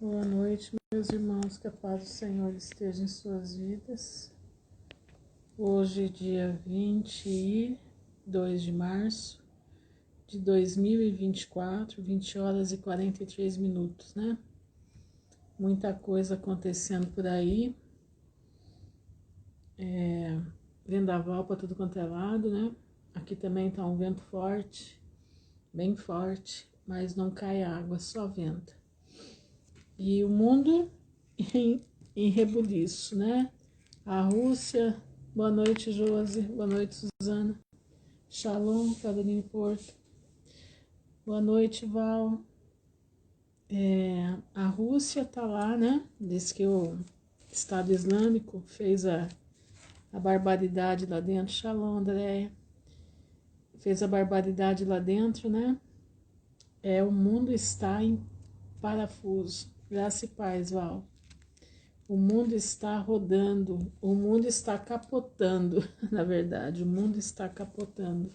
Boa noite, meus irmãos, que a paz do Senhor esteja em suas vidas. Hoje, dia 22 de março de 2024, 20 horas e 43 minutos, né? Muita coisa acontecendo por aí. Vendaval para tudo quanto é lado, né? Aqui também tá um vento forte, bem forte, mas não cai água, só vento. E o mundo em rebuliço, né? A Rússia, boa noite, Josi, boa noite, Suzana. Shalom, Caroline Porto. Boa noite, Val. A Rússia tá lá, né? Diz que o Estado Islâmico fez a barbaridade lá dentro. Shalom, Andréia. Fez a barbaridade lá dentro, né? O mundo está em parafuso. Graça e paz, Val. O mundo está rodando, o mundo está capotando, na verdade, o mundo está capotando.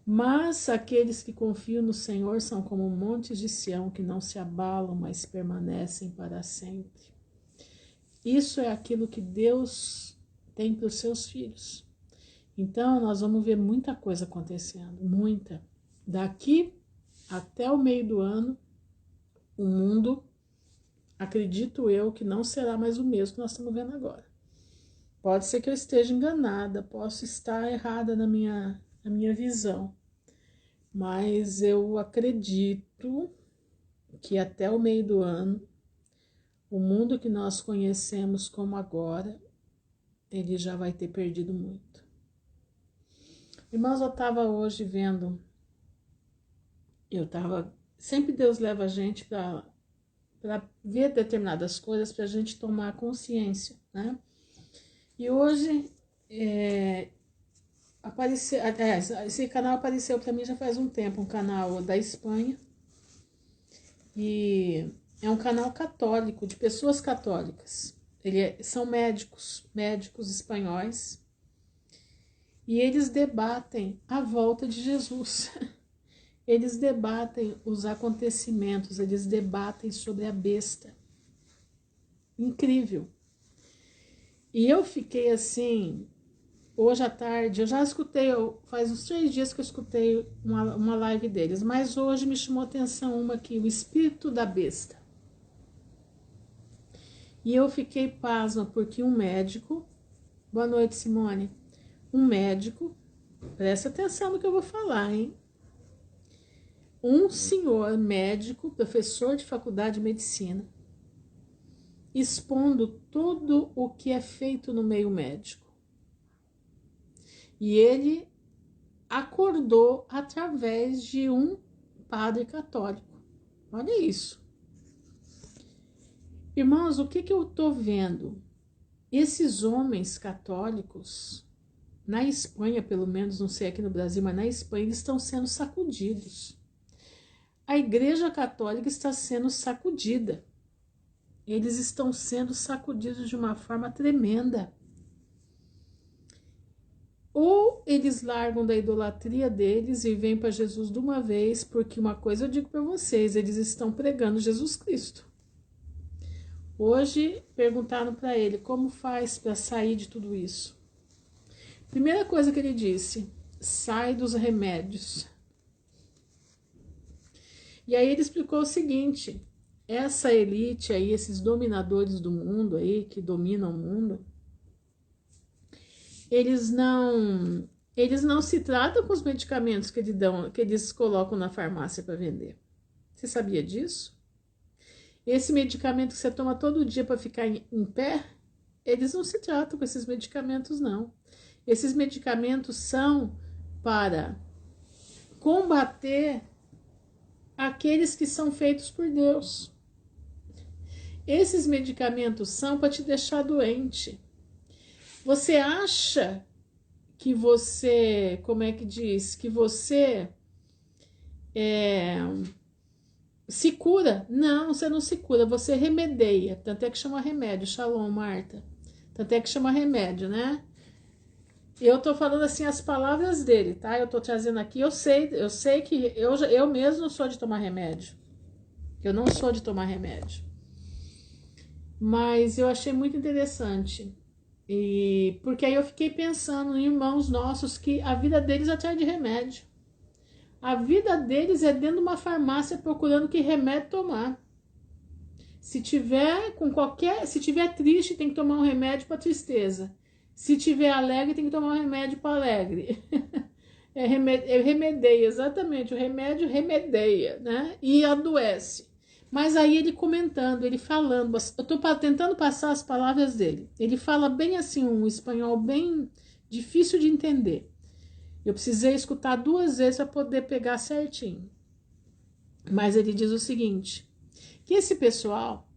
Mas aqueles que confiam no Senhor são como montes de Sião que não se abalam, mas permanecem para sempre. Isso é aquilo que Deus tem para os seus filhos. Então, nós vamos ver muita coisa acontecendo, muita. Daqui até o meio do ano, o mundo, acredito eu, que não será mais o mesmo que nós estamos vendo agora. Pode ser que eu esteja enganada, posso estar errada na minha visão, mas eu acredito que até o meio do ano, o mundo que nós conhecemos como agora, ele já vai ter perdido muito. Irmãos, eu estava hoje vendo, sempre Deus leva a gente para ver determinadas coisas, para a gente tomar consciência, né? E hoje apareceu, esse canal apareceu para mim já faz um tempo, um canal da Espanha, e é um canal católico, de pessoas católicas. São médicos espanhóis, e eles debatem a volta de Jesus. Eles debatem os acontecimentos, eles debatem sobre a besta. Incrível. E eu fiquei assim, hoje à tarde, eu já escutei, faz uns 3 dias que eu escutei uma live deles, mas hoje me chamou a atenção uma aqui, o espírito da besta. E eu fiquei pasma, porque um médico, boa noite, Simone, um médico, presta atenção no que eu vou falar, hein? Um senhor médico, professor de faculdade de medicina, expondo tudo o que é feito no meio médico. E ele acordou através de um padre católico. Olha isso. Irmãos, o que eu estou vendo? Esses homens católicos, na Espanha, pelo menos, não sei aqui no Brasil, mas na Espanha, eles estão sendo sacudidos. A Igreja Católica está sendo sacudida. Eles estão sendo sacudidos de uma forma tremenda. Ou eles largam da idolatria deles e vêm para Jesus de uma vez, porque uma coisa eu digo para vocês, eles estão pregando Jesus Cristo. Hoje perguntaram para ele como faz para sair de tudo isso. Primeira coisa que ele disse, sai dos remédios. E aí ele explicou o seguinte, essa elite aí, esses dominadores do mundo aí, que dominam o mundo, eles não se tratam com os medicamentos que eles colocam na farmácia para vender. Você sabia disso? Esse medicamento que você toma todo dia para ficar em pé, eles não se tratam com esses medicamentos, não. Esses medicamentos são para combater aqueles que são feitos por Deus. Esses medicamentos são para te deixar doente. Você acha que você, como é que diz, que você se cura? Não, você não se cura, você remedeia. Tanto é que chama remédio. Shalom, Marta. Tanto é que chama remédio, né? Eu tô falando assim as palavras dele, tá? Eu tô trazendo aqui, eu sei que eu mesmo não sou de tomar remédio. Eu não sou de tomar remédio. Mas eu achei muito interessante. E porque aí eu fiquei pensando em irmãos nossos que a vida deles é atrás de remédio. A vida deles é dentro de uma farmácia procurando que remédio tomar. Se tiver triste, tem que tomar um remédio para tristeza. Se tiver alegre, tem que tomar um remédio para alegre. Remedeia, exatamente. O remédio remedeia, né? E adoece. Mas aí ele comentando, ele falando, eu estou tentando passar as palavras dele. Ele fala bem assim, um espanhol bem difícil de entender. Eu precisei escutar 2 vezes para poder pegar certinho. Mas ele diz o seguinte, que esse pessoal,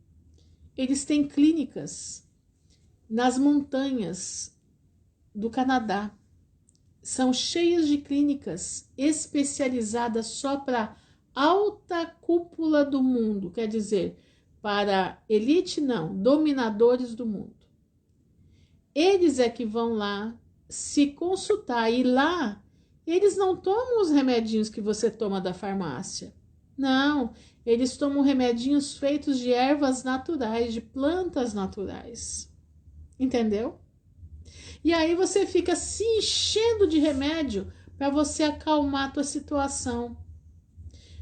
eles têm clínicas nas montanhas do Canadá. São cheias de clínicas especializadas só para alta cúpula do mundo, quer dizer, para elite não, dominadores do mundo. Eles é que vão lá se consultar e lá eles não tomam os remedinhos que você toma da farmácia. Não, eles tomam remedinhos feitos de ervas naturais, de plantas naturais. Entendeu? E aí você fica se enchendo de remédio para você acalmar a tua situação.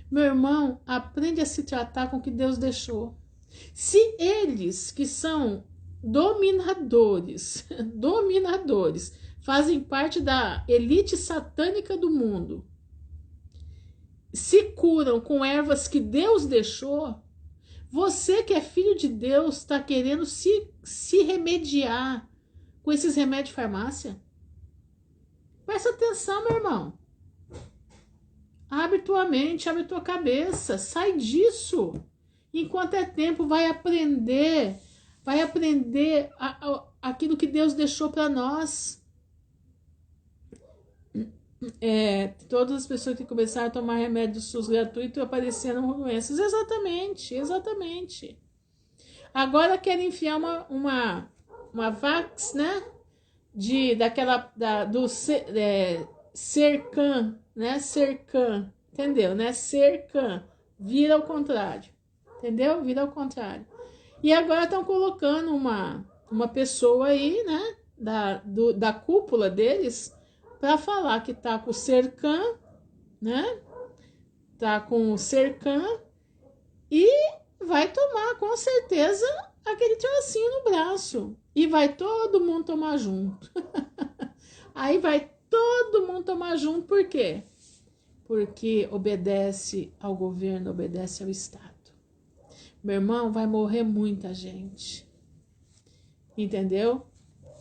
Meu irmão, aprende a se tratar com o que Deus deixou. Se eles, que são dominadores, fazem parte da elite satânica do mundo, se curam com ervas que Deus deixou, você que é filho de Deus está querendo se remediar com esses remédios de farmácia? Presta atenção, meu irmão. Abre tua mente, abre tua cabeça, sai disso. Enquanto é tempo, vai aprender aquilo que Deus deixou para nós. Todas as pessoas que começaram a tomar remédio SUS gratuito apareceram doenças. Exatamente. Agora querem enfiar uma vax, né? Do Sercan, né? Sercan, entendeu, né? Sercan, vira ao contrário, entendeu? Vira ao contrário. E agora estão colocando uma pessoa aí, né? Da cúpula deles, para falar que tá com o Sercan, né? Tá com o Sercan e vai tomar com certeza aquele trocinho no braço. E vai todo mundo tomar junto. Aí vai todo mundo tomar junto, por quê? Porque obedece ao governo, obedece ao Estado. Meu irmão, vai morrer muita gente. Entendeu?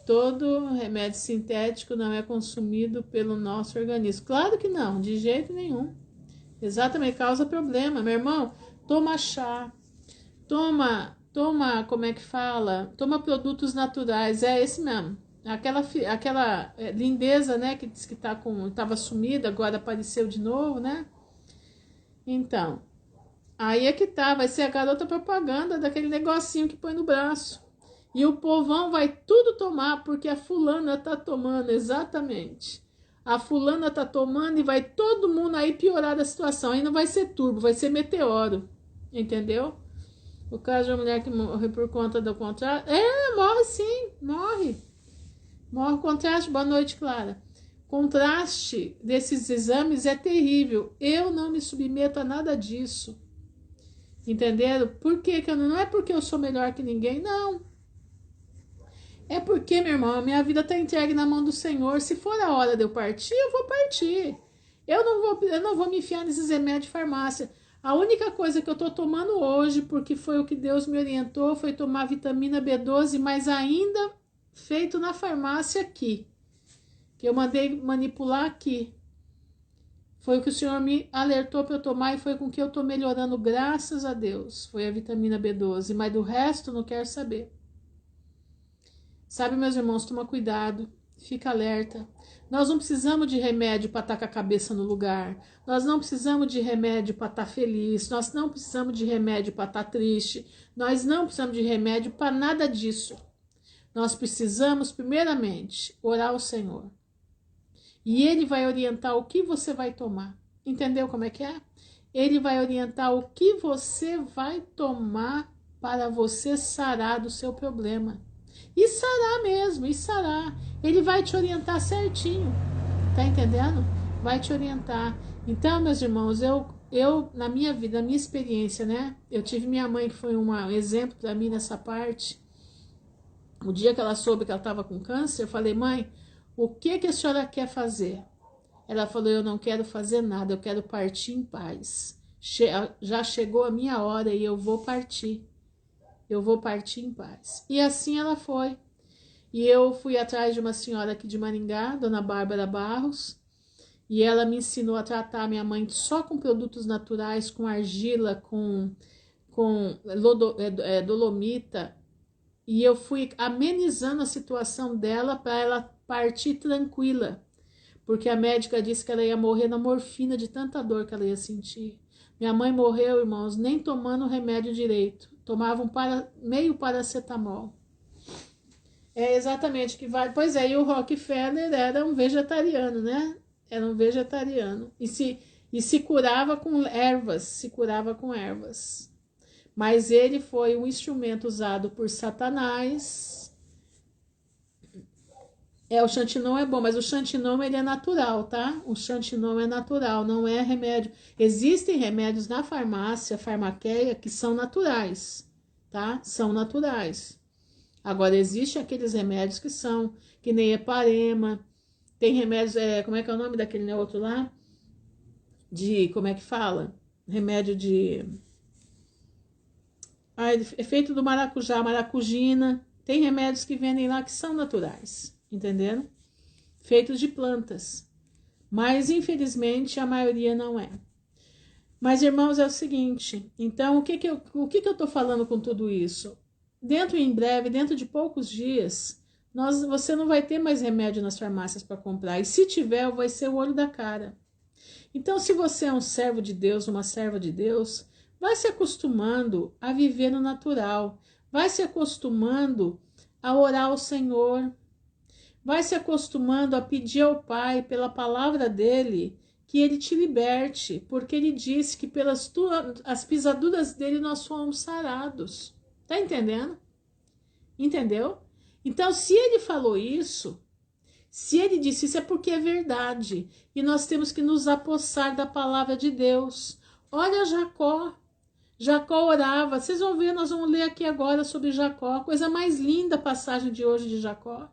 Todo remédio sintético não é consumido pelo nosso organismo. Claro que não, de jeito nenhum. Exatamente, causa problema. Meu irmão, toma chá, toma, como é que fala? Toma produtos naturais, é esse mesmo. Aquela lindeza, né, que diz que estava sumida, agora apareceu de novo, né? Então, aí é que tá, vai ser a garota propaganda daquele negocinho que põe no braço. E o povão vai tudo tomar, porque a fulana tá tomando, exatamente. A fulana tá tomando e vai todo mundo aí piorar a situação. Aí não vai ser turbo, vai ser meteoro, entendeu? O caso de uma mulher que morre por conta do contraste. Morre sim, morre. Morre contraste. Boa noite, Clara. Contraste desses exames é terrível. Eu não me submeto a nada disso. Entenderam? Por que eu não é porque eu sou melhor que ninguém, não. É porque, meu irmão, a minha vida está entregue na mão do Senhor. Se for a hora de eu partir, eu vou partir. Eu não vou me enfiar nesses remédios de farmácia. A única coisa que eu estou tomando hoje, porque foi o que Deus me orientou, foi tomar vitamina B12, mas ainda feito na farmácia aqui. Que eu mandei manipular aqui. Foi o que o Senhor me alertou para eu tomar e foi com que eu estou melhorando, graças a Deus. Foi a vitamina B12, mas do resto não quero saber. Sabe, meus irmãos, toma cuidado, fica alerta. Nós não precisamos de remédio para estar com a cabeça no lugar. Nós não precisamos de remédio para estar feliz. Nós não precisamos de remédio para estar triste. Nós não precisamos de remédio para nada disso. Nós precisamos, primeiramente, orar ao Senhor. E Ele vai orientar o que você vai tomar. Entendeu como é que é? ele vai orientar o que você vai tomar para você sarar do seu problema. E sarar mesmo, e sarar. Ele vai te orientar certinho, tá entendendo? Vai te orientar. Então, meus irmãos, eu na minha vida, na minha experiência, né? Eu tive minha mãe que foi um exemplo para mim nessa parte. O dia que ela soube que ela estava com câncer, eu falei, mãe, o que a senhora quer fazer? Ela falou, eu não quero fazer nada, eu quero partir em paz. Já chegou a minha hora e eu vou partir. Eu vou partir em paz. E assim ela foi. E eu fui atrás de uma senhora aqui de Maringá, Dona Bárbara Barros, e ela me ensinou a tratar a minha mãe só com produtos naturais, com argila, com dolomita. E eu fui amenizando a situação dela para ela partir tranquila. Porque a médica disse que ela ia morrer na morfina de tanta dor que ela ia sentir. Minha mãe morreu, irmãos, nem tomando o remédio direito. Tomava meio paracetamol. É exatamente o que vai. Pois é, e o Rockefeller era um vegetariano, né? Era um vegetariano. E se curava com ervas, se curava com ervas. Mas ele foi um instrumento usado por Satanás. O xantinon é bom, mas o xantinon ele é natural, tá? O xantinon é natural, não é remédio. Existem remédios na farmácia, farmaqueia, que são naturais, tá? São naturais. Agora, existem aqueles remédios que são, que nem heparema, tem remédios, como é que é o nome daquele outro lá? Como é que fala? Remédio de... é feito do maracujá, maracujina. Tem remédios que vendem lá que são naturais. Entenderam? Feitos de plantas. Mas, infelizmente, a maioria não é. Mas, irmãos, é o seguinte. Então, o que eu tô falando com tudo isso? Em breve, dentro de poucos dias, você não vai ter mais remédio nas farmácias para comprar. E se tiver, vai ser o olho da cara. Então, se você é um servo de Deus, uma serva de Deus, vai se acostumando a viver no natural. Vai se acostumando a orar ao Senhor. Vai se acostumando a pedir ao Pai, pela palavra dele, que ele te liberte, porque ele disse que pelas as pisaduras dele nós fomos sarados. Tá entendendo? Entendeu? Então, se ele falou isso, se ele disse isso, é porque é verdade. E nós temos que nos apossar da palavra de Deus. Olha Jacó. Jacó orava. Vocês vão ver, nós vamos ler aqui agora sobre Jacó. Coisa mais linda a passagem de hoje de Jacó.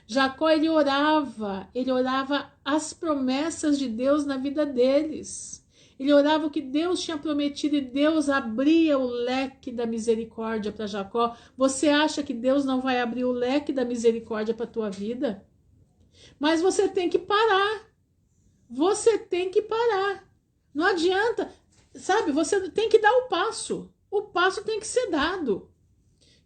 Jacó, ele orava as promessas de Deus na vida deles. Ele orava o que Deus tinha prometido e Deus abria o leque da misericórdia para Jacó. Você acha que Deus não vai abrir o leque da misericórdia para a tua vida? Mas você tem que parar. Você tem que parar. Não adianta, sabe? Você tem que dar o passo. O passo tem que ser dado.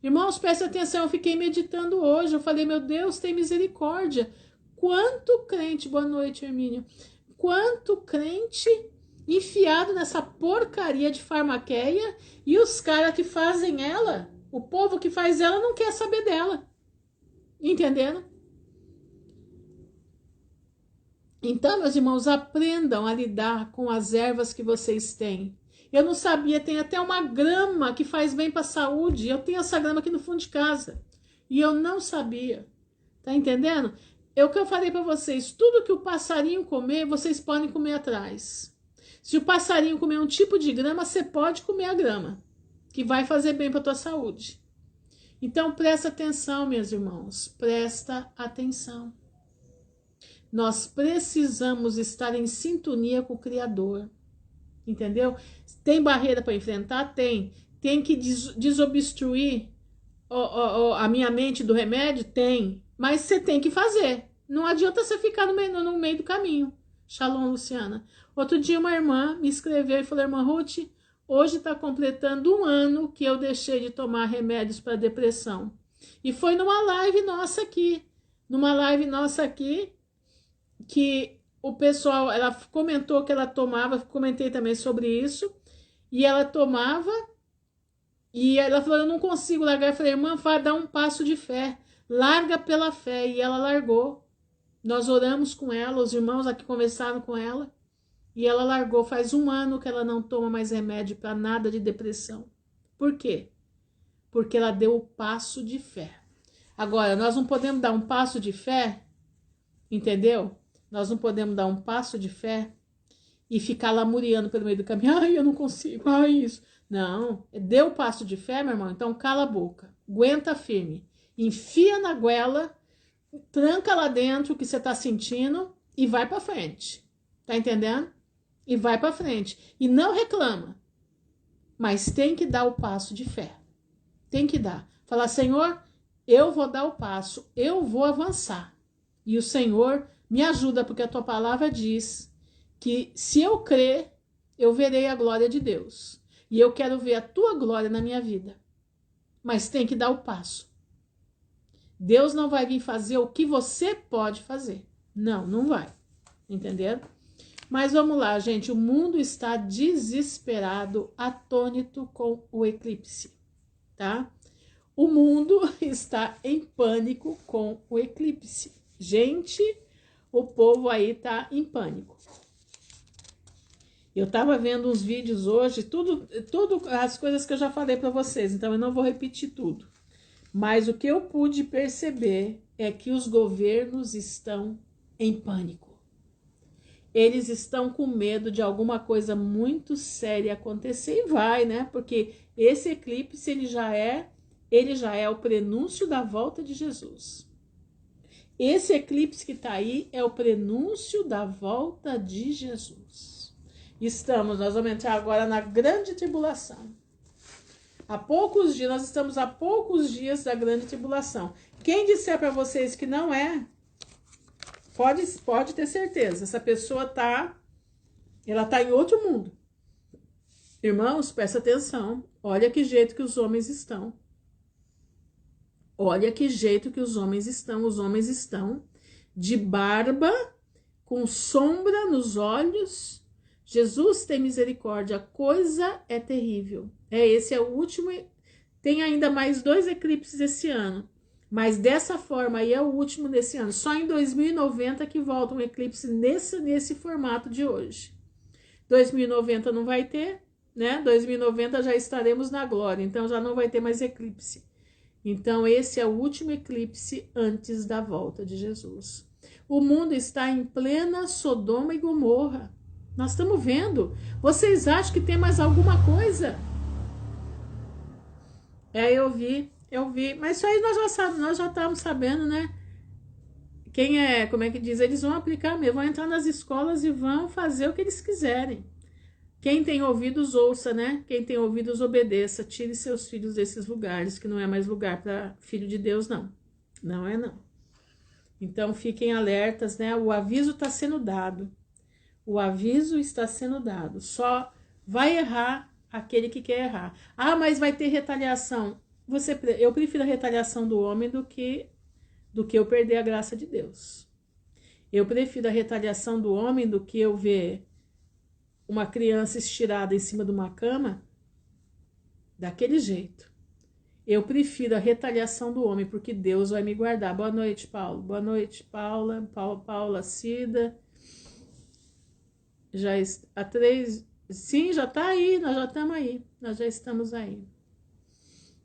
Irmãos, prestem atenção, eu fiquei meditando hoje, eu falei, meu Deus, tem misericórdia. Quanto crente, boa noite, Hermínio, quanto crente enfiado nessa porcaria de farmaqueia e os caras que fazem ela, o povo que faz ela não quer saber dela. Entendendo? Então, meus irmãos, aprendam a lidar com as ervas que vocês têm. Eu não sabia, tem até uma grama que faz bem para a saúde. Eu tenho essa grama aqui no fundo de casa. E eu não sabia. Tá entendendo? É o que eu falei para vocês. Tudo que o passarinho comer, vocês podem comer atrás. Se o passarinho comer um tipo de grama, você pode comer a grama. Que vai fazer bem para a tua saúde. Então, presta atenção, meus irmãos. Presta atenção. Nós precisamos estar em sintonia com o Criador. Entendeu? Tem barreira para enfrentar? Tem. Tem que desobstruir a minha mente do remédio? Tem. Mas você tem que fazer. Não adianta você ficar no meio do caminho. Shalom, Luciana. Outro dia uma irmã me escreveu e falou, irmã Ruth, hoje está completando 1 ano que eu deixei de tomar remédios para depressão. E foi numa live nossa aqui. Que o pessoal, ela comentou que ela tomava, comentei também sobre isso, e ela tomava, e ela falou, eu não consigo largar. Eu falei, irmã, vai dar um passo de fé, larga pela fé, e ela largou. Nós oramos com ela, os irmãos aqui conversaram com ela, E ela largou, faz 1 ano que ela não toma mais remédio para nada de depressão. Por quê? Porque ela deu o passo de fé. Agora, nós não podemos dar um passo de fé, entendeu? Nós não podemos dar um passo de fé e ficar lamuriando pelo meio do caminho. Ai, eu não consigo, ai, isso. Não, deu o passo de fé, meu irmão, então cala a boca, aguenta firme, enfia na goela, tranca lá dentro o que você tá sentindo e vai pra frente, tá entendendo? E vai pra frente, e não reclama, mas tem que dar o passo de fé, tem que dar, falar, Senhor, eu vou dar o passo, eu vou avançar, e o Senhor me ajuda, porque a tua palavra diz que se eu crer, eu verei a glória de Deus. E eu quero ver a tua glória na minha vida. Mas tem que dar o passo. Deus não vai vir fazer o que você pode fazer. Não, não vai. Entenderam? Mas vamos lá, gente. O mundo está desesperado, atônito com o eclipse. Tá? O mundo está em pânico com o eclipse. Gente, o povo aí tá em pânico. Eu estava vendo uns vídeos hoje, tudo as coisas que eu já falei para vocês, então eu não vou repetir tudo. Mas o que eu pude perceber é que os governos estão em pânico. Eles estão com medo de alguma coisa muito séria acontecer e vai, né? Porque esse eclipse ele já é o prenúncio da volta de Jesus. Esse eclipse que está aí é o prenúncio da volta de Jesus. Nós vamos entrar agora na grande tribulação. Nós estamos a poucos dias da grande tribulação. Quem disser para vocês que não é, pode ter certeza, essa pessoa ela tá em outro mundo. Irmãos, presta atenção, olha que jeito que os homens estão. Olha que jeito que os homens estão de barba, com sombra nos olhos. Jesus tem misericórdia, a coisa é terrível. Esse é o último, tem ainda mais 2 eclipses esse ano, mas dessa forma aí é o último desse ano. Só em 2090 que volta um eclipse nesse formato de hoje. 2090 não vai ter, né? 2090 já estaremos na glória, então já não vai ter mais eclipse. Então esse é o último eclipse antes da volta de Jesus. O mundo está em plena Sodoma e Gomorra. Nós estamos vendo. Vocês acham que tem mais alguma coisa? Eu vi. Mas isso aí nós já estávamos sabendo, né? Como é que diz? Eles vão aplicar mesmo, vão entrar nas escolas e vão fazer o que eles quiserem. Quem tem ouvidos, ouça, né? Quem tem ouvidos, obedeça. Tire seus filhos desses lugares, que não é mais lugar para filho de Deus, não. Não é, não. Então, fiquem alertas, né? O aviso está sendo dado. O aviso está sendo dado. Só vai errar aquele que quer errar. Ah, mas vai ter retaliação. Eu prefiro a retaliação do homem do que eu perder a graça de Deus. Eu prefiro a retaliação do homem do que eu ver uma criança estirada em cima de uma cama daquele jeito. Eu prefiro a retaliação do homem, porque Deus vai me guardar. Boa noite, Paulo. Boa noite, Paula. Paula Cida. Sim, já tá aí, nós já estamos aí, nós já estamos aí.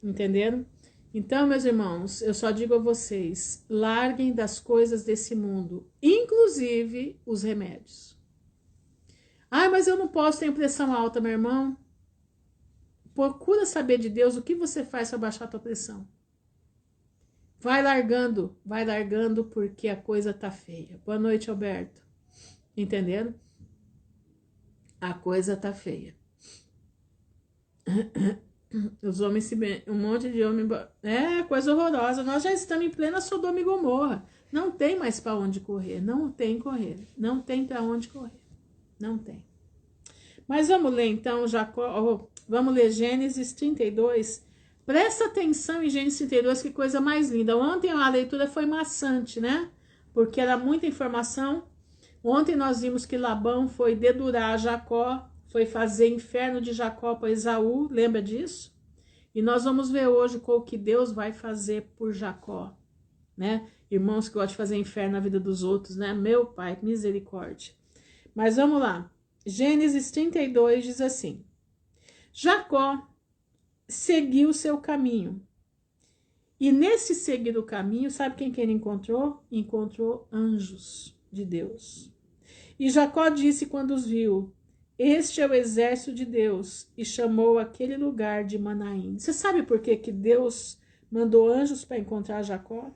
Entenderam? Então, meus irmãos, eu só digo a vocês, larguem das coisas desse mundo, inclusive os remédios. Ah, mas eu não posso ter pressão alta, meu irmão. Procura saber de Deus o que você faz para baixar a tua pressão. Vai largando, porque a coisa tá feia. Boa noite, Alberto. Entenderam? A coisa tá feia. Os homens um monte de homem, coisa horrorosa. Nós já estamos em plena Sodoma e Gomorra. Não tem mais para onde correr, não tem para onde correr. Não tem. Mas vamos ler então Jacó, vamos ler Gênesis 32. Presta atenção em Gênesis 32, que coisa mais linda. Ontem a leitura foi maçante, né? Porque era muita informação. Ontem nós vimos que Labão foi dedurar Jacó, foi fazer inferno de Jacó para Esaú, lembra disso? E nós vamos ver hoje o que Deus vai fazer por Jacó, né? Irmãos que gostam de fazer inferno na vida dos outros, né? Meu Pai, misericórdia. Mas vamos lá. Gênesis 32 diz assim: Jacó seguiu o seu caminho. E nesse seguir o caminho, sabe quem que ele encontrou? Encontrou anjos de Deus. E Jacó disse quando os viu: Este é o exército de Deus, e chamou aquele lugar de Manaim. Você sabe por que que Deus mandou anjos para encontrar Jacó?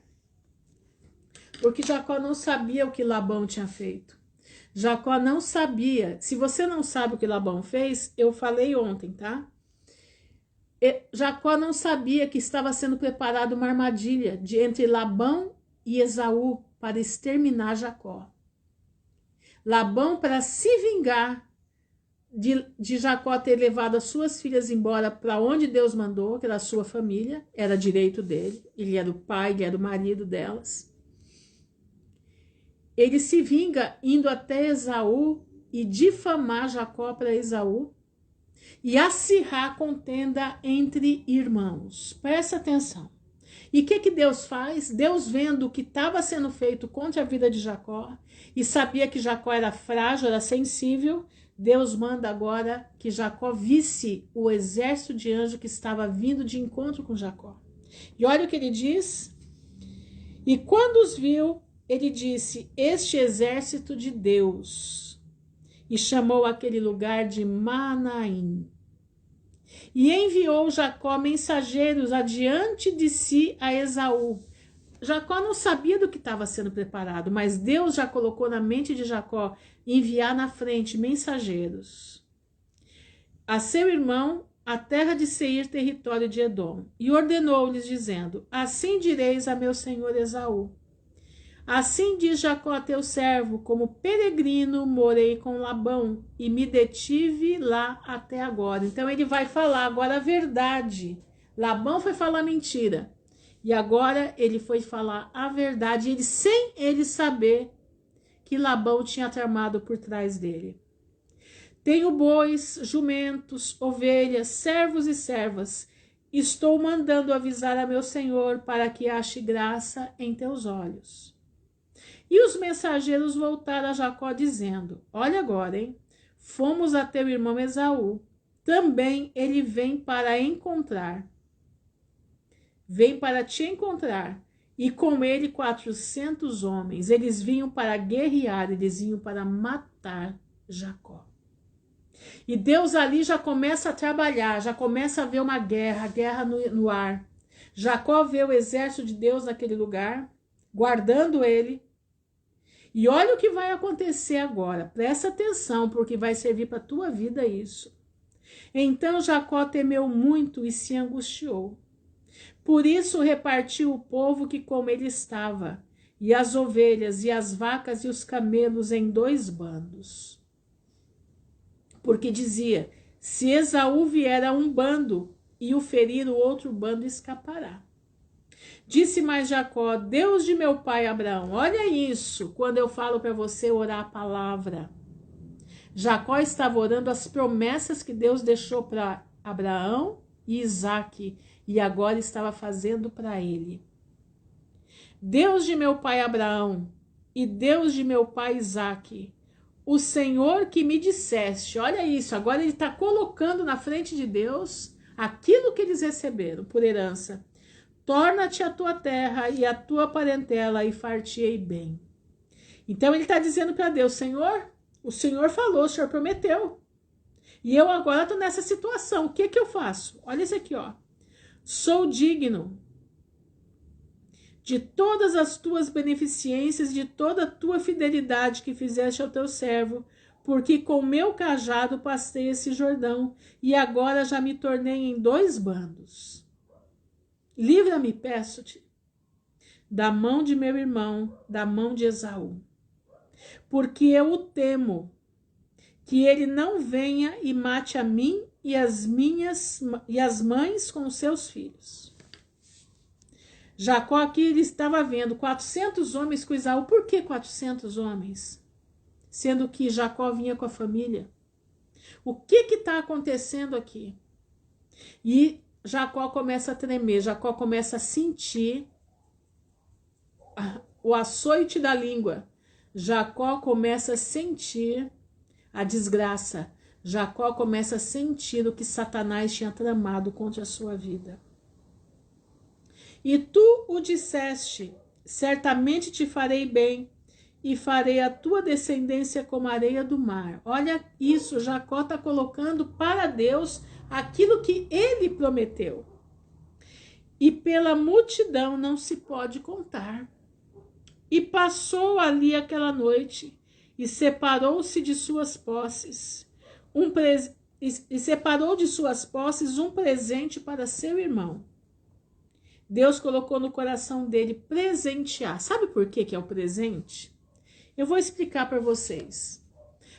Porque Jacó não sabia o que Labão tinha feito. Jacó não sabia. Se você não sabe o que Labão fez, eu falei ontem, tá? Jacó não sabia que estava sendo preparada uma armadilha entre Labão e Esaú para exterminar Jacó. Labão, para se vingar de Jacó ter levado as suas filhas embora para onde Deus mandou, que era a sua família, era direito dele, ele era o pai, ele era o marido delas. Ele se vinga indo até Esaú e difamar Jacó para Esaú e acirrar contenda entre irmãos. Presta atenção. E o que Deus faz? Deus, vendo o que estava sendo feito contra a vida de Jacó e sabia que Jacó era frágil, era sensível, Deus manda agora que Jacó visse o exército de anjos que estava vindo de encontro com Jacó. E olha o que ele diz. E quando os viu, ele disse: Este exército de Deus. E chamou aquele lugar de Manaim. E enviou Jacó mensageiros adiante de si a Esaú. Jacó não sabia do que estava sendo preparado, mas Deus já colocou na mente de Jacó enviar na frente mensageiros a seu irmão, a terra de Seir, território de Edom. E ordenou-lhes, dizendo: Assim direis a meu senhor Esaú: Assim diz Jacó a teu servo: como peregrino morei com Labão e me detive lá até agora. Então ele vai falar agora a verdade. Labão foi falar mentira. E agora ele foi falar a verdade, ele, sem ele saber que Labão tinha tramado por trás dele. Tenho bois, jumentos, ovelhas, servos e servas. Estou mandando avisar a meu senhor para que ache graça em teus olhos. E os mensageiros voltaram a Jacó dizendo: Olha agora, hein? Fomos a teu irmão Esaú. Também ele vem para te encontrar. E com ele 400 homens. Eles vinham para guerrear, eles vinham para matar Jacó. E Deus ali já começa a trabalhar, já começa a ver uma guerra, guerra no ar. Jacó vê o exército de Deus naquele lugar, guardando ele. E olha o que vai acontecer agora. Presta atenção, porque vai servir para a tua vida isso. Então Jacó temeu muito e se angustiou. Por isso repartiu o povo que com ele estava, e as ovelhas, e as vacas, e os camelos em 2 bandos. Porque dizia: se Esaú vier a um bando e o ferir, o outro bando escapará. Disse mais Jacó: Deus de meu pai Abraão. Olha isso, quando eu falo para você orar a palavra. Jacó estava orando as promessas que Deus deixou para Abraão e Isaque, e agora estava fazendo para ele. Deus de meu pai Abraão e Deus de meu pai Isaque, o Senhor que me disseste. Olha isso, agora ele está colocando na frente de Deus aquilo que eles receberam por herança. Torna-te a tua terra e a tua parentela e far-te-ei bem. Então ele está dizendo para Deus: Senhor, o Senhor falou, o Senhor prometeu. E eu agora estou nessa situação, o que eu faço? Olha isso aqui, ó. Sou digno de todas as tuas beneficências, de toda a tua fidelidade que fizeste ao teu servo, porque com meu cajado passei esse Jordão, e agora já me tornei em 2 bandos. Livra-me, peço-te, da mão de meu irmão, da mão de Esaú, porque eu o temo, que ele não venha e mate a mim e as mães com os seus filhos. Jacó aqui ele estava vendo 400 homens com Esaú. Por que 400 homens? Sendo que Jacó vinha com a família. O que está acontecendo aqui? E Jacó começa a tremer, Jacó começa a sentir o açoite da língua. Jacó começa a sentir a desgraça, Jacó começa a sentir o que Satanás tinha tramado contra a sua vida. E tu o disseste, certamente te farei bem, e farei a tua descendência como a areia do mar. Olha isso, Jacó está colocando para Deus aquilo que ele prometeu. E pela multidão não se pode contar. E passou ali aquela noite, e separou-se de suas posses, separou de suas posses um presente para seu irmão. Deus colocou no coração dele presentear. Sabe por que é o presente? Eu vou explicar para vocês.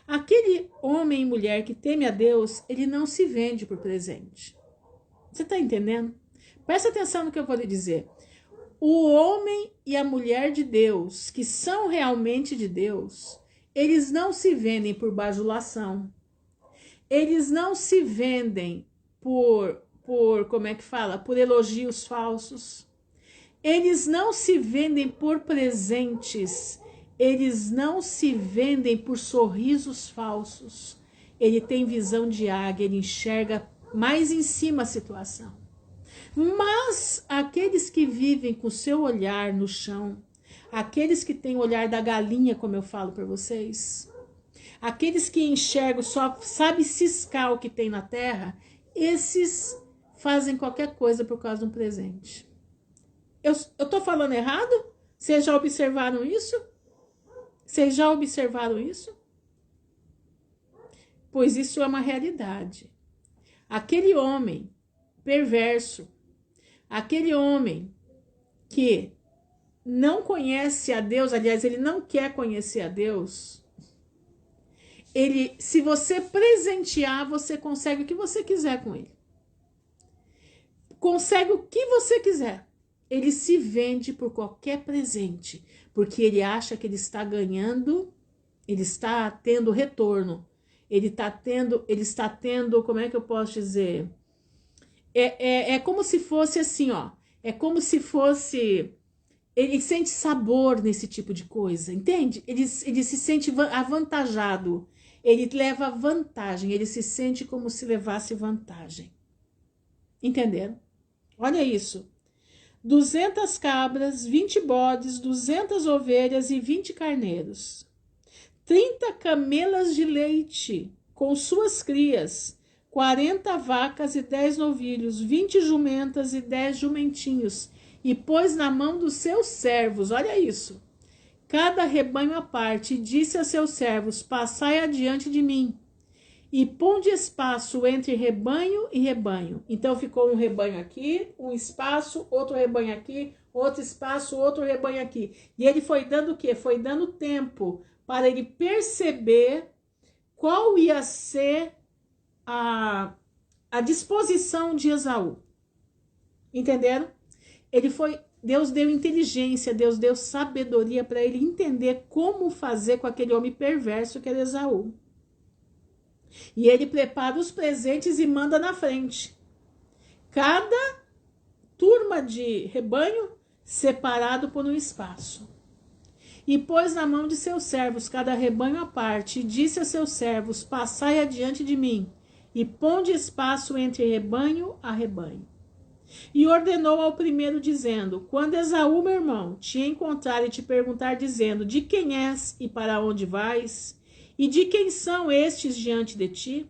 Aquele homem e mulher que teme a Deus, ele não se vende por presente. Você está entendendo? Presta atenção no que eu vou lhe dizer. O homem e a mulher de Deus, que são realmente de Deus, eles não se vendem por bajulação. Eles não se vendem por como é que fala? Por elogios falsos. Eles não se vendem por presentes. Eles não se vendem por sorrisos falsos. Ele tem visão de águia, ele enxerga mais em cima a situação. Mas aqueles que vivem com o seu olhar no chão, aqueles que têm o olhar da galinha, como eu falo para vocês, aqueles que enxergam, só sabe ciscar o que tem na terra, esses fazem qualquer coisa por causa de um presente. Eu tô falando errado? Vocês já observaram isso? Vocês já observaram isso? Pois isso é uma realidade. Aquele homem perverso, aquele homem que não conhece a Deus, aliás, ele não quer conhecer a Deus, se você presentear, você consegue o que você quiser com ele. Consegue o que você quiser. Ele se vende por qualquer presente, porque ele acha que ele está ganhando, ele está tendo retorno, ele está tendo, como é que eu posso dizer? É como se fosse assim, ó, é como se fosse, ele sente sabor nesse tipo de coisa, entende? Ele se sente avantajado, ele leva vantagem, ele se sente como se levasse vantagem. Entenderam? Olha isso. 200 cabras, 20 bodes, 200 ovelhas e 20 carneiros. 30 camelas de leite com suas crias, 40 vacas e 10 novilhos, 20 jumentas e 10 jumentinhos, e pôs na mão dos seus servos, olha isso, cada rebanho à parte, e disse a seus servos, passai adiante de mim, e ponde espaço entre rebanho e rebanho. Então ficou um rebanho aqui, um espaço, outro rebanho aqui, outro espaço, outro rebanho aqui. E ele foi dando o quê? Foi dando tempo para ele perceber qual ia ser a disposição de Esaú. Entenderam? Deus deu inteligência, Deus deu sabedoria para ele entender como fazer com aquele homem perverso que era Esaú. E ele prepara os presentes e manda na frente. Cada turma de rebanho separado por um espaço. E pôs na mão de seus servos cada rebanho à parte, e disse a seus servos, passai adiante de mim, e ponde espaço entre rebanho a rebanho. E ordenou ao primeiro, dizendo, quando Esaú, meu irmão, te encontrar e te perguntar, dizendo, de quem és e para onde vais? E de quem são estes diante de ti?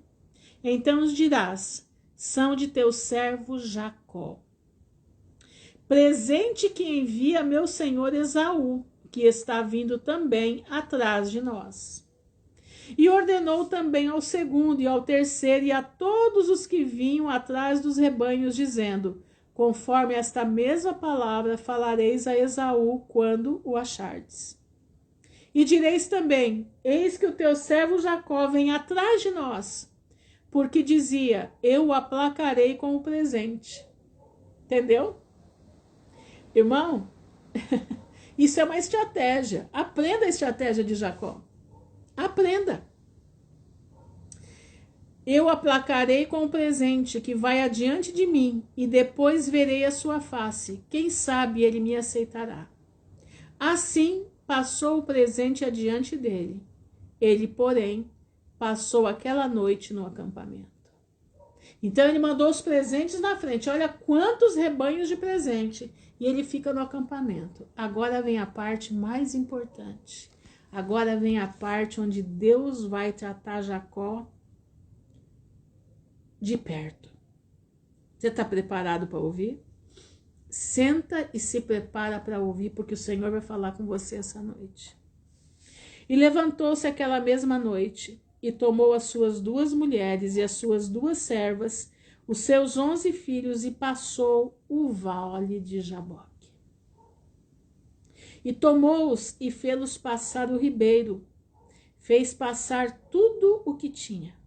Então os dirás, são de teu servo Jacó. Presente que envia meu senhor Esaú, que está vindo também atrás de nós. E ordenou também ao segundo e ao terceiro e a todos os que vinham atrás dos rebanhos, dizendo, conforme esta mesma palavra falareis a Esaú quando o achardes. E direis também, eis que o teu servo Jacó vem atrás de nós, porque dizia, eu o aplacarei com o presente. Entendeu? Irmão, isso é uma estratégia. Aprenda a estratégia de Jacó. Aprenda. Eu aplacarei com o presente que vai adiante de mim, e depois verei a sua face. Quem sabe ele me aceitará. Assim passou o presente adiante dele. Ele, porém, passou aquela noite no acampamento. Então ele mandou os presentes na frente. Olha quantos rebanhos de presente. E ele fica no acampamento. Agora vem a parte mais importante. Agora vem a parte onde Deus vai tratar Jacó de perto. Você está preparado para ouvir? Senta e se prepara para ouvir, porque o Senhor vai falar com você essa noite. E levantou-se aquela mesma noite, e tomou as suas 2 mulheres e as suas 2 servas, os seus 11 filhos, e passou o vale de Jaboque. E tomou-os e fê-los passar o ribeiro, fez passar tudo o que tinha.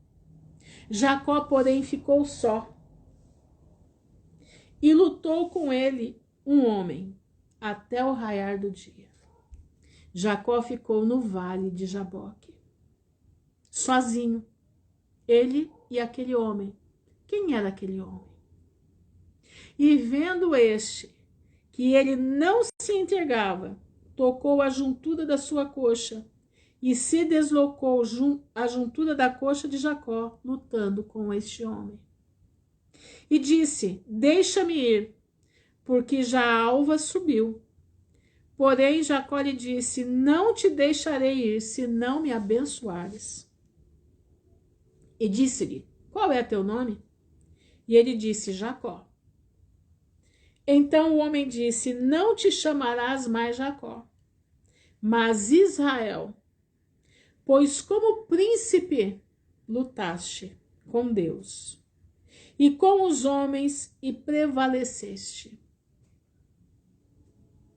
Jacó, porém, ficou só, e lutou com ele um homem, até o raiar do dia. Jacó ficou no vale de Jaboque, sozinho, ele e aquele homem. Quem era aquele homem? E vendo este, que ele não se entregava, tocou a juntura da sua coxa, e se deslocou a juntura da coxa de Jacó, lutando com este homem. E disse: deixa-me ir, porque já a alva subiu. Porém Jacó lhe disse: não te deixarei ir, se não me abençoares. E disse-lhe: qual é teu nome? E ele disse: Jacó. Então o homem disse: não te chamarás mais Jacó, mas Israel, pois como príncipe lutaste com Deus e com os homens e prevaleceste.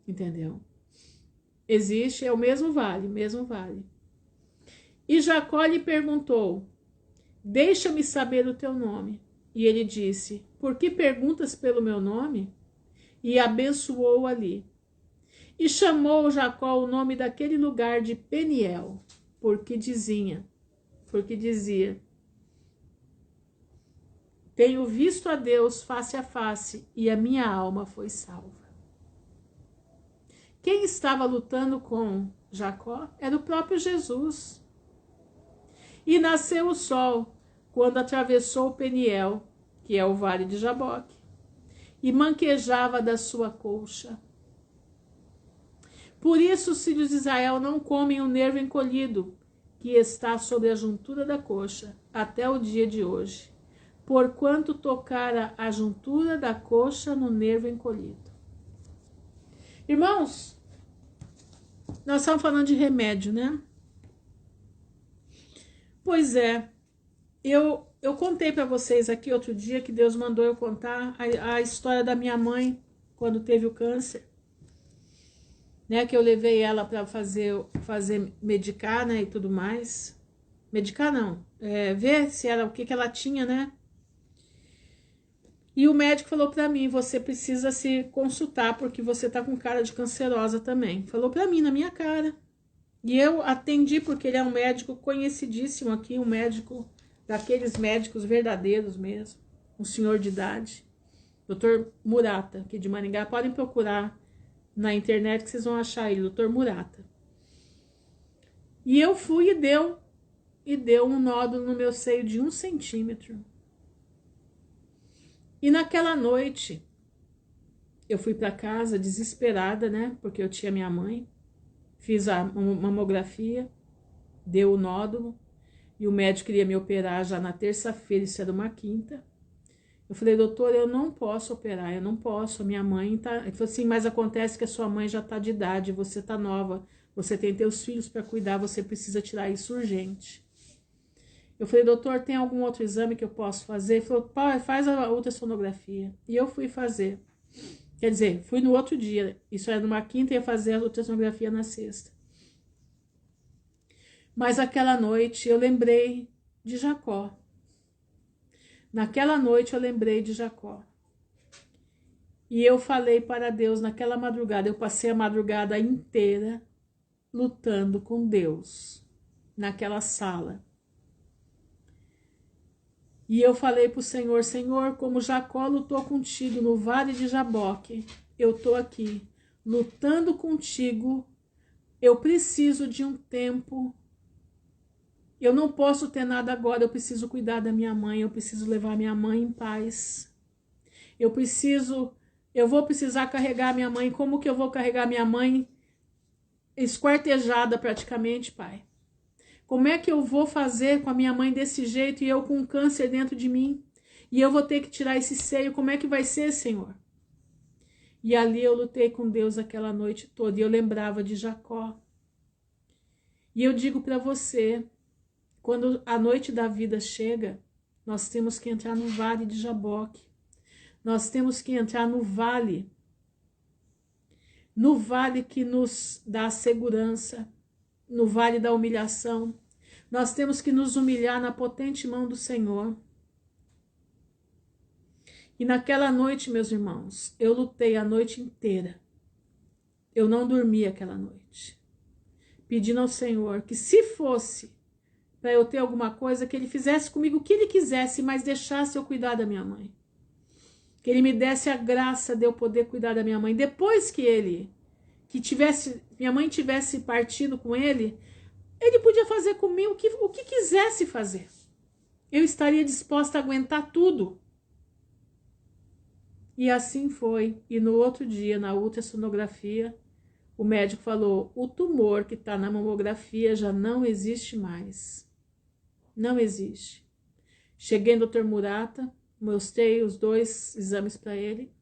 Entendeu? Existe, é o mesmo vale, mesmo vale. E Jacó lhe perguntou: deixa-me saber o teu nome. E ele disse: por que perguntas pelo meu nome? E abençoou ali. E chamou Jacó o nome daquele lugar de Peniel, porque dizia: tenho visto a Deus face a face, e a minha alma foi salva. Quem estava lutando com Jacó era o próprio Jesus. E nasceu o sol quando atravessou Peniel, que é o vale de Jaboque, e manquejava da sua colcha. Por isso os filhos de Israel não comem o nervo encolhido, que está sobre a juntura da coxa, até o dia de hoje, porquanto tocara a juntura da coxa no nervo encolhido. Irmãos, nós estamos falando de remédio, né? Pois é, eu contei para vocês aqui outro dia que Deus mandou eu contar a história da minha mãe quando teve o câncer, né? Que eu levei ela para fazer medicar, né? E tudo mais. Medicar não, ver se era o que ela tinha, né? E o médico falou para mim: você precisa se consultar porque você tá com cara de cancerosa também. Falou para mim na minha cara. E eu atendi porque ele é um médico conhecidíssimo aqui, um médico daqueles médicos verdadeiros mesmo, um senhor de idade, Dr. Murata, aqui de Maringá. Podem procurar na internet que vocês vão achar ele, Dr. Murata. E eu fui e deu um nódulo no meu seio de 1 centímetro. E naquela noite, eu fui para casa desesperada, né? Porque eu tinha minha mãe. Fiz a mamografia, deu o nódulo. E o médico queria me operar já na terça-feira, isso era uma quinta. Eu falei: doutor, eu não posso operar, eu não posso. A minha mãe tá... Ele falou assim: mas acontece que a sua mãe já tá de idade, você tá nova, você tem teus filhos para cuidar, você precisa tirar isso urgente. Eu falei: doutor, tem algum outro exame que eu posso fazer? Ele falou: pai, faz a ultrassonografia. E eu fui fazer. Quer dizer, fui no outro dia. Isso era numa quinta e ia fazer a ultrassonografia na sexta. Mas aquela noite eu lembrei de Jacó. Naquela noite eu lembrei de Jacó. E eu falei para Deus naquela madrugada. Eu passei a madrugada inteira lutando com Deus naquela sala. E eu falei para o Senhor: Senhor, como Jacó lutou contigo no vale de Jaboque, eu estou aqui lutando contigo. Eu preciso de um tempo Eu não posso ter nada agora, eu preciso cuidar da minha mãe, eu preciso levar minha mãe em paz. Eu vou precisar carregar minha mãe. Como que eu vou carregar minha mãe esquartejada praticamente, Pai? Como é que eu vou fazer com a minha mãe desse jeito e eu com câncer dentro de mim? E eu vou ter que tirar esse seio, como é que vai ser, Senhor? E ali eu lutei com Deus aquela noite toda e eu lembrava de Jacó. E eu digo para você, quando a noite da vida chega, nós temos que entrar no vale de Jaboque. Nós temos que entrar no vale que nos dá segurança, no vale da humilhação. Nós temos que nos humilhar na potente mão do Senhor. E naquela noite, meus irmãos, eu lutei a noite inteira. Eu não dormi aquela noite. Pedindo ao Senhor que, se fosse para eu ter alguma coisa, que Ele fizesse comigo o que Ele quisesse, mas deixasse eu cuidar da minha mãe. Que Ele me desse a graça de eu poder cuidar da minha mãe. Depois que minha mãe tivesse partido com Ele, Ele podia fazer comigo o que quisesse fazer. Eu estaria disposta a aguentar tudo. E assim foi. E no outro dia, na ultrassonografia, o médico falou: o tumor que está na mamografia já não existe mais. Não existe. Cheguei no Dr. Murata, mostrei os 2 exames para ele.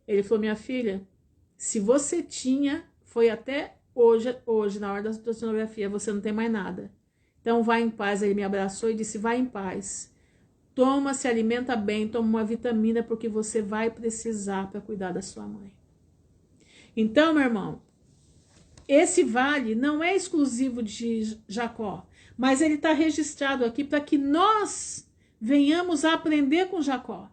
Ele falou: minha filha, se você tinha, foi até hoje na hora da ultrassonografia, você não tem mais nada. Então vai em paz. Ele me abraçou e disse: vai em paz. Toma, se alimenta bem, toma uma vitamina, porque você vai precisar para cuidar da sua mãe. Então, meu irmão, esse vale não é exclusivo de Jacó, mas ele está registrado aqui para que nós venhamos a aprender com Jacó.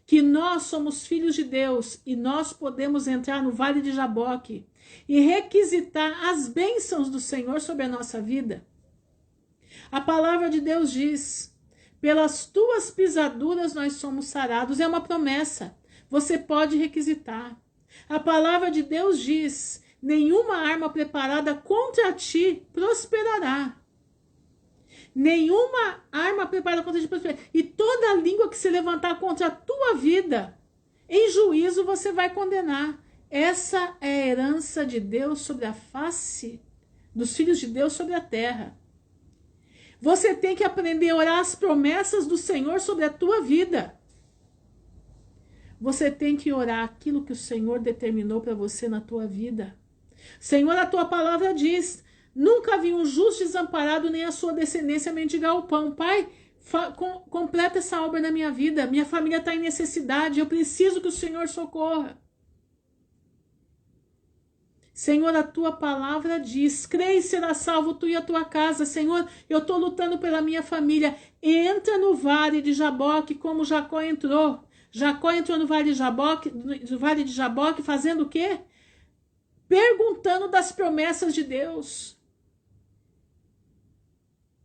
Que nós somos filhos de Deus e nós podemos entrar no vale de Jaboque e requisitar as bênçãos do Senhor sobre a nossa vida. A palavra de Deus diz: pelas tuas pisaduras nós somos sarados. É uma promessa. Você pode requisitar. A palavra de Deus diz: nenhuma arma preparada contra ti prosperará. Nenhuma arma preparada contra ti prosperará. E toda língua que se levantar contra a tua vida, em juízo você vai condenar. Essa é a herança de Deus sobre a face, dos filhos de Deus sobre a terra. Você tem que aprender a orar as promessas do Senhor sobre a tua vida. Você tem que orar aquilo que o Senhor determinou para você na tua vida. Senhor, a tua palavra diz: nunca vi um justo desamparado, nem a sua descendência mendigar o pão. Pai, completa essa obra na minha vida. Minha família está em necessidade. Eu preciso que o Senhor socorra. Senhor, a tua palavra diz: crê e será salvo tu e a tua casa. Senhor, eu estou lutando pela minha família. Entra no vale de Jaboque como Jacó entrou. Jacó entrou no vale de Jaboque fazendo o quê? Perguntando das promessas de Deus.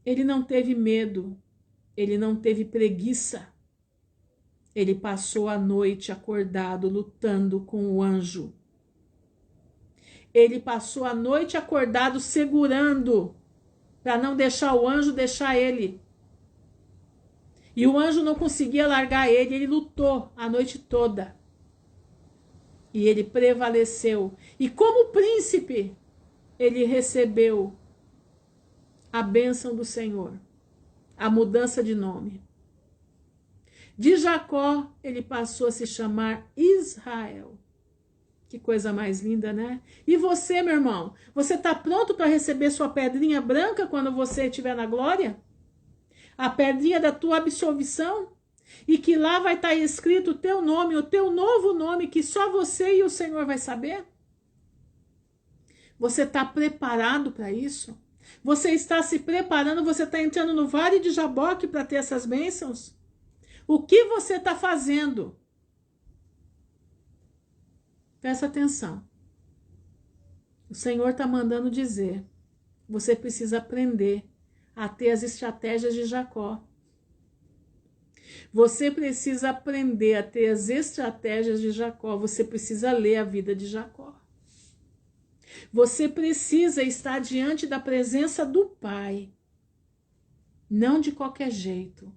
Ele não teve medo. Ele não teve preguiça. Ele passou a noite acordado, lutando com o anjo. Ele passou a noite acordado, segurando, para não deixar o anjo deixar ele. E o anjo não conseguia largar ele, ele lutou a noite toda. E ele prevaleceu. E como príncipe, ele recebeu a bênção do Senhor, a mudança de nome. De Jacó, ele passou a se chamar Israel. Que coisa mais linda, né? E você, meu irmão, você está pronto para receber sua pedrinha branca quando você estiver na glória? A pedrinha da tua absolvição? E que lá vai estar escrito o teu nome, o teu novo nome, que só você e o Senhor vai saber? Você está preparado para isso? Você está se preparando? Você está entrando no vale de Jaboque para ter essas bênçãos? O que você está fazendo? Presta atenção. O Senhor está mandando dizer: você precisa aprender a ter as estratégias de Jacó. Você precisa aprender a ter as estratégias de Jacó. Você precisa ler a vida de Jacó. Você precisa estar diante da presença do Pai não de qualquer jeito,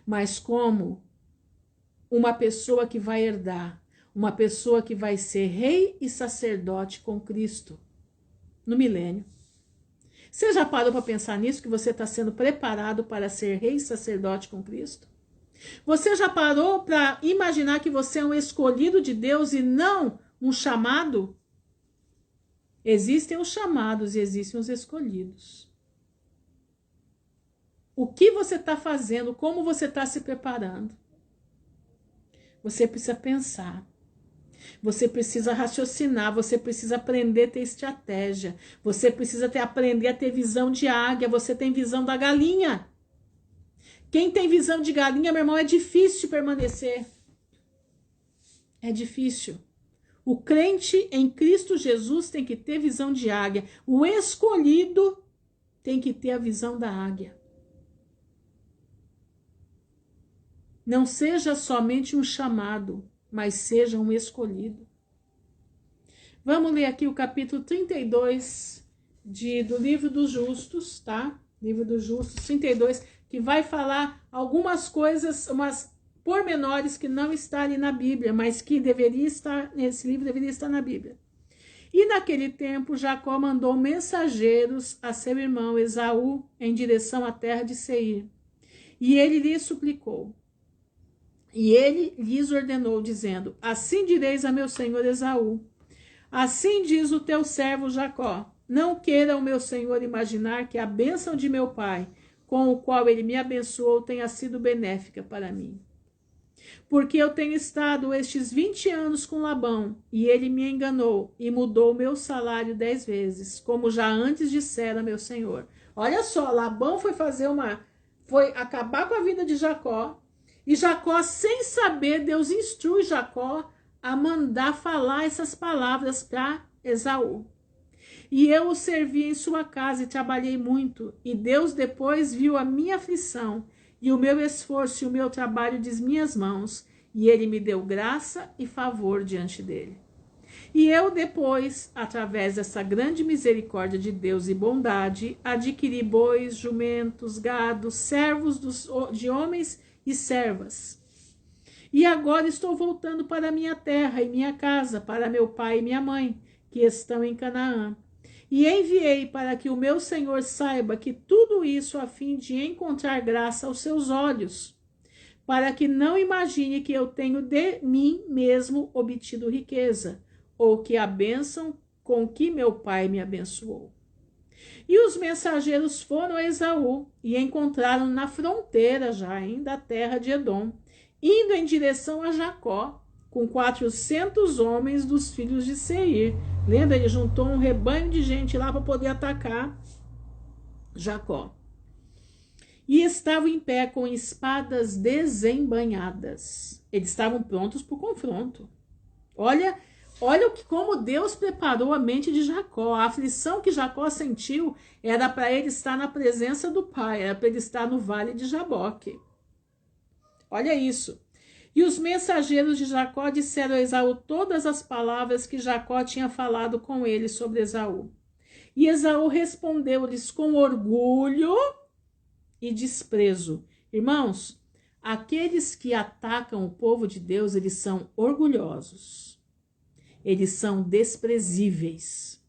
mas como uma pessoa que vai herdar, uma pessoa que vai ser rei e sacerdote com Cristo no milênio. Você já parou para pensar nisso, que você está sendo preparado para ser rei e sacerdote com Cristo? Você já parou para imaginar que você é um escolhido de Deus e não um chamado? Existem os chamados e existem os escolhidos. O que você está fazendo? Como você está se preparando? Você precisa pensar. Você precisa raciocinar. Você precisa aprender a ter estratégia. Você precisa aprender a ter visão de águia. Você tem visão da galinha. Quem tem visão de galinha, meu irmão, é difícil permanecer. É difícil. O crente em Cristo Jesus tem que ter visão de águia. O escolhido tem que ter a visão da águia. Não seja somente um chamado, mas seja um escolhido. Vamos ler aqui o capítulo 32 do Livro dos Justos, tá? Livro dos Justos 32, que vai falar algumas coisas, umas pormenores que não está ali na Bíblia, mas que deveria estar nesse livro, deveria estar na Bíblia. E naquele tempo, Jacó mandou mensageiros a seu irmão Esaú em direção à terra de Seir. E ele lhe suplicou. E ele lhes ordenou, dizendo: assim direis a meu senhor Esaú: assim diz o teu servo Jacó: não queira o meu senhor imaginar que a bênção de meu pai, com o qual ele me abençoou, tenha sido benéfica para mim. Porque eu tenho estado estes 20 anos com Labão, e ele me enganou e mudou o meu salário 10 vezes, como já antes dissera meu senhor. Olha só, Labão foi acabar com a vida de Jacó. E Jacó, sem saber, Deus instrui Jacó a mandar falar essas palavras para Esaú. E eu o servi em sua casa e trabalhei muito. E Deus depois viu a minha aflição e o meu esforço e o meu trabalho de minhas mãos. E ele me deu graça e favor diante dele. E eu depois, através dessa grande misericórdia de Deus e bondade, adquiri bois, jumentos, gados, servos de homens e servas. E agora estou voltando para minha terra e minha casa, para meu pai e minha mãe, que estão em Canaã. E enviei para que o meu senhor saiba que tudo isso a fim de encontrar graça aos seus olhos, para que não imagine que eu tenho de mim mesmo obtido riqueza, ou que a bênção com que meu pai me abençoou. E os mensageiros foram a Esaú e encontraram na fronteira já da terra de Edom, indo em direção a Jacó, com 400 homens dos filhos de Seir. Lembra, ele juntou um rebanho de gente lá para poder atacar Jacó. E estavam em pé com espadas desembainhadas. Eles estavam prontos para o confronto. Olha como Deus preparou a mente de Jacó. A aflição que Jacó sentiu era para ele estar na presença do pai, era para ele estar no vale de Jaboque. Olha isso. E os mensageiros de Jacó disseram a Esaú todas as palavras que Jacó tinha falado com ele sobre Esaú. E Esaú respondeu-lhes com orgulho e desprezo. Irmãos, aqueles que atacam o povo de Deus, eles são orgulhosos. Eles são desprezíveis.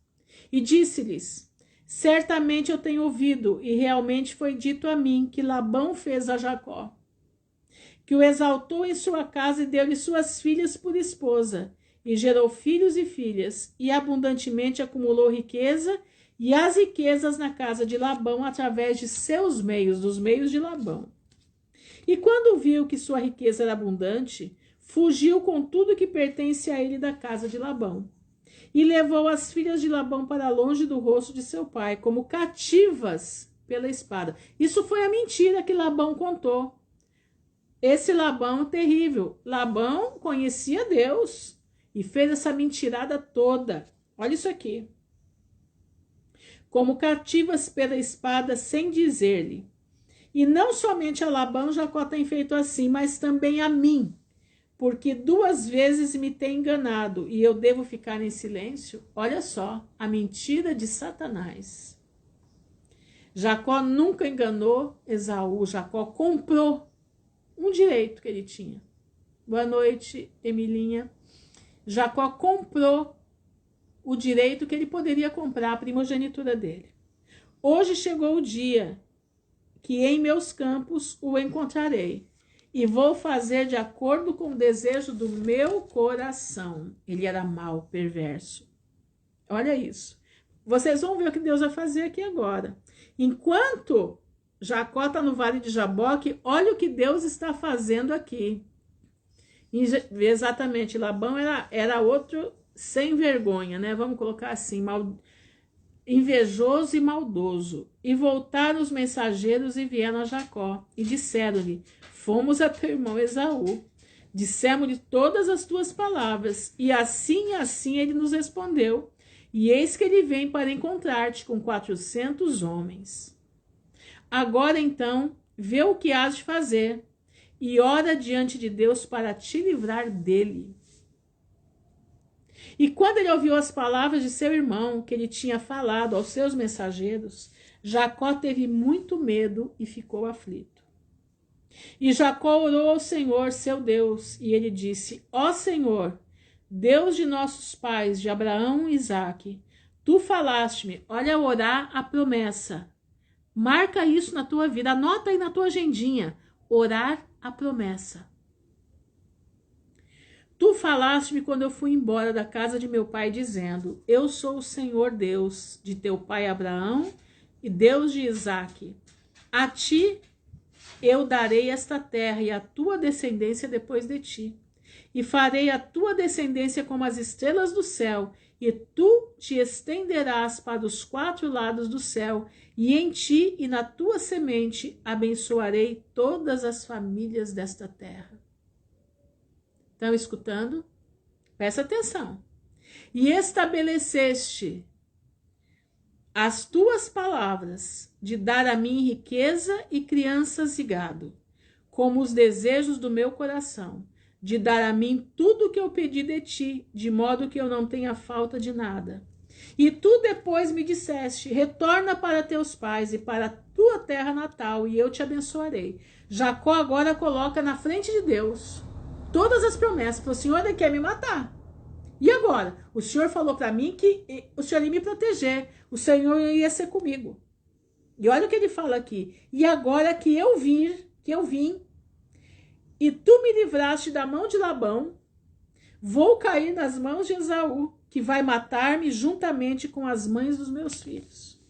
E disse-lhes: certamente eu tenho ouvido, e realmente foi dito a mim, que Labão fez a Jacó, que o exaltou em sua casa e deu-lhe suas filhas por esposa, e gerou filhos e filhas, e abundantemente acumulou riqueza, e as riquezas na casa de Labão através de seus meios, dos meios de Labão. E quando viu que sua riqueza era abundante, fugiu com tudo que pertence a ele da casa de Labão. E levou as filhas de Labão para longe do rosto de seu pai, como cativas pela espada. Isso foi a mentira que Labão contou. Esse Labão terrível. Labão conhecia Deus e fez essa mentirada toda. Olha isso aqui. Como cativas pela espada, sem dizer-lhe. E não somente a Labão Jacó tem feito assim, mas também a mim, porque 2 vezes me tem enganado e eu devo ficar em silêncio. Olha só, a mentira de Satanás. Jacó nunca enganou Esaú. Jacó comprou um direito que ele tinha. Boa noite, Emilinha. Jacó comprou o direito que ele poderia comprar, a primogenitura dele. Hoje chegou o dia que em meus campos o encontrarei e vou fazer de acordo com o desejo do meu coração. Ele era mau, perverso. Olha isso. Vocês vão ver o que Deus vai fazer aqui agora. Enquanto Jacó está no vale de Jaboque, olha o que Deus está fazendo aqui. Exatamente, Labão era outro sem vergonha, né? Vamos colocar assim, invejoso e maldoso. E voltaram os mensageiros e vieram a Jacó e disseram-lhe: fomos a teu irmão Esaú, dissemos-lhe todas as tuas palavras, e assim ele nos respondeu. E eis que ele vem para encontrar-te com 400 homens. Agora então, vê o que hás de fazer, e ora diante de Deus para te livrar dele. E quando ele ouviu as palavras de seu irmão, que ele tinha falado aos seus mensageiros, Jacó teve muito medo e ficou aflito. E Jacó orou ao Senhor, seu Deus, e ele disse: ó Senhor, Deus de nossos pais, de Abraão e Isaque, tu falaste-me, olha, orar a promessa. Marca isso na tua vida, anota aí na tua agendinha, orar a promessa. Tu falaste-me quando eu fui embora da casa de meu pai, dizendo: eu sou o Senhor Deus de teu pai Abraão e Deus de Isaque. A ti eu darei esta terra e a tua descendência depois de ti. E farei a tua descendência como as estrelas do céu, e tu te estenderás para os 4 lados do céu, e em ti e na tua semente abençoarei todas as famílias desta terra. Estão escutando? Presta atenção. E estabeleceste as tuas palavras de dar a mim riqueza e crianças e gado, como os desejos do meu coração, de dar a mim tudo o que eu pedi de ti, de modo que eu não tenha falta de nada. E tu depois me disseste: retorna para teus pais e para a tua terra natal, e eu te abençoarei. Jacó agora coloca na frente de Deus todas as promessas. Falou: o Senhor quer me matar. E agora? O Senhor falou para mim que o Senhor ia me proteger, o Senhor ia ser comigo. E olha o que ele fala aqui: e agora que eu vim, e tu me livraste da mão de Labão, vou cair nas mãos de Esaú, que vai matar-me juntamente com as mães dos meus filhos.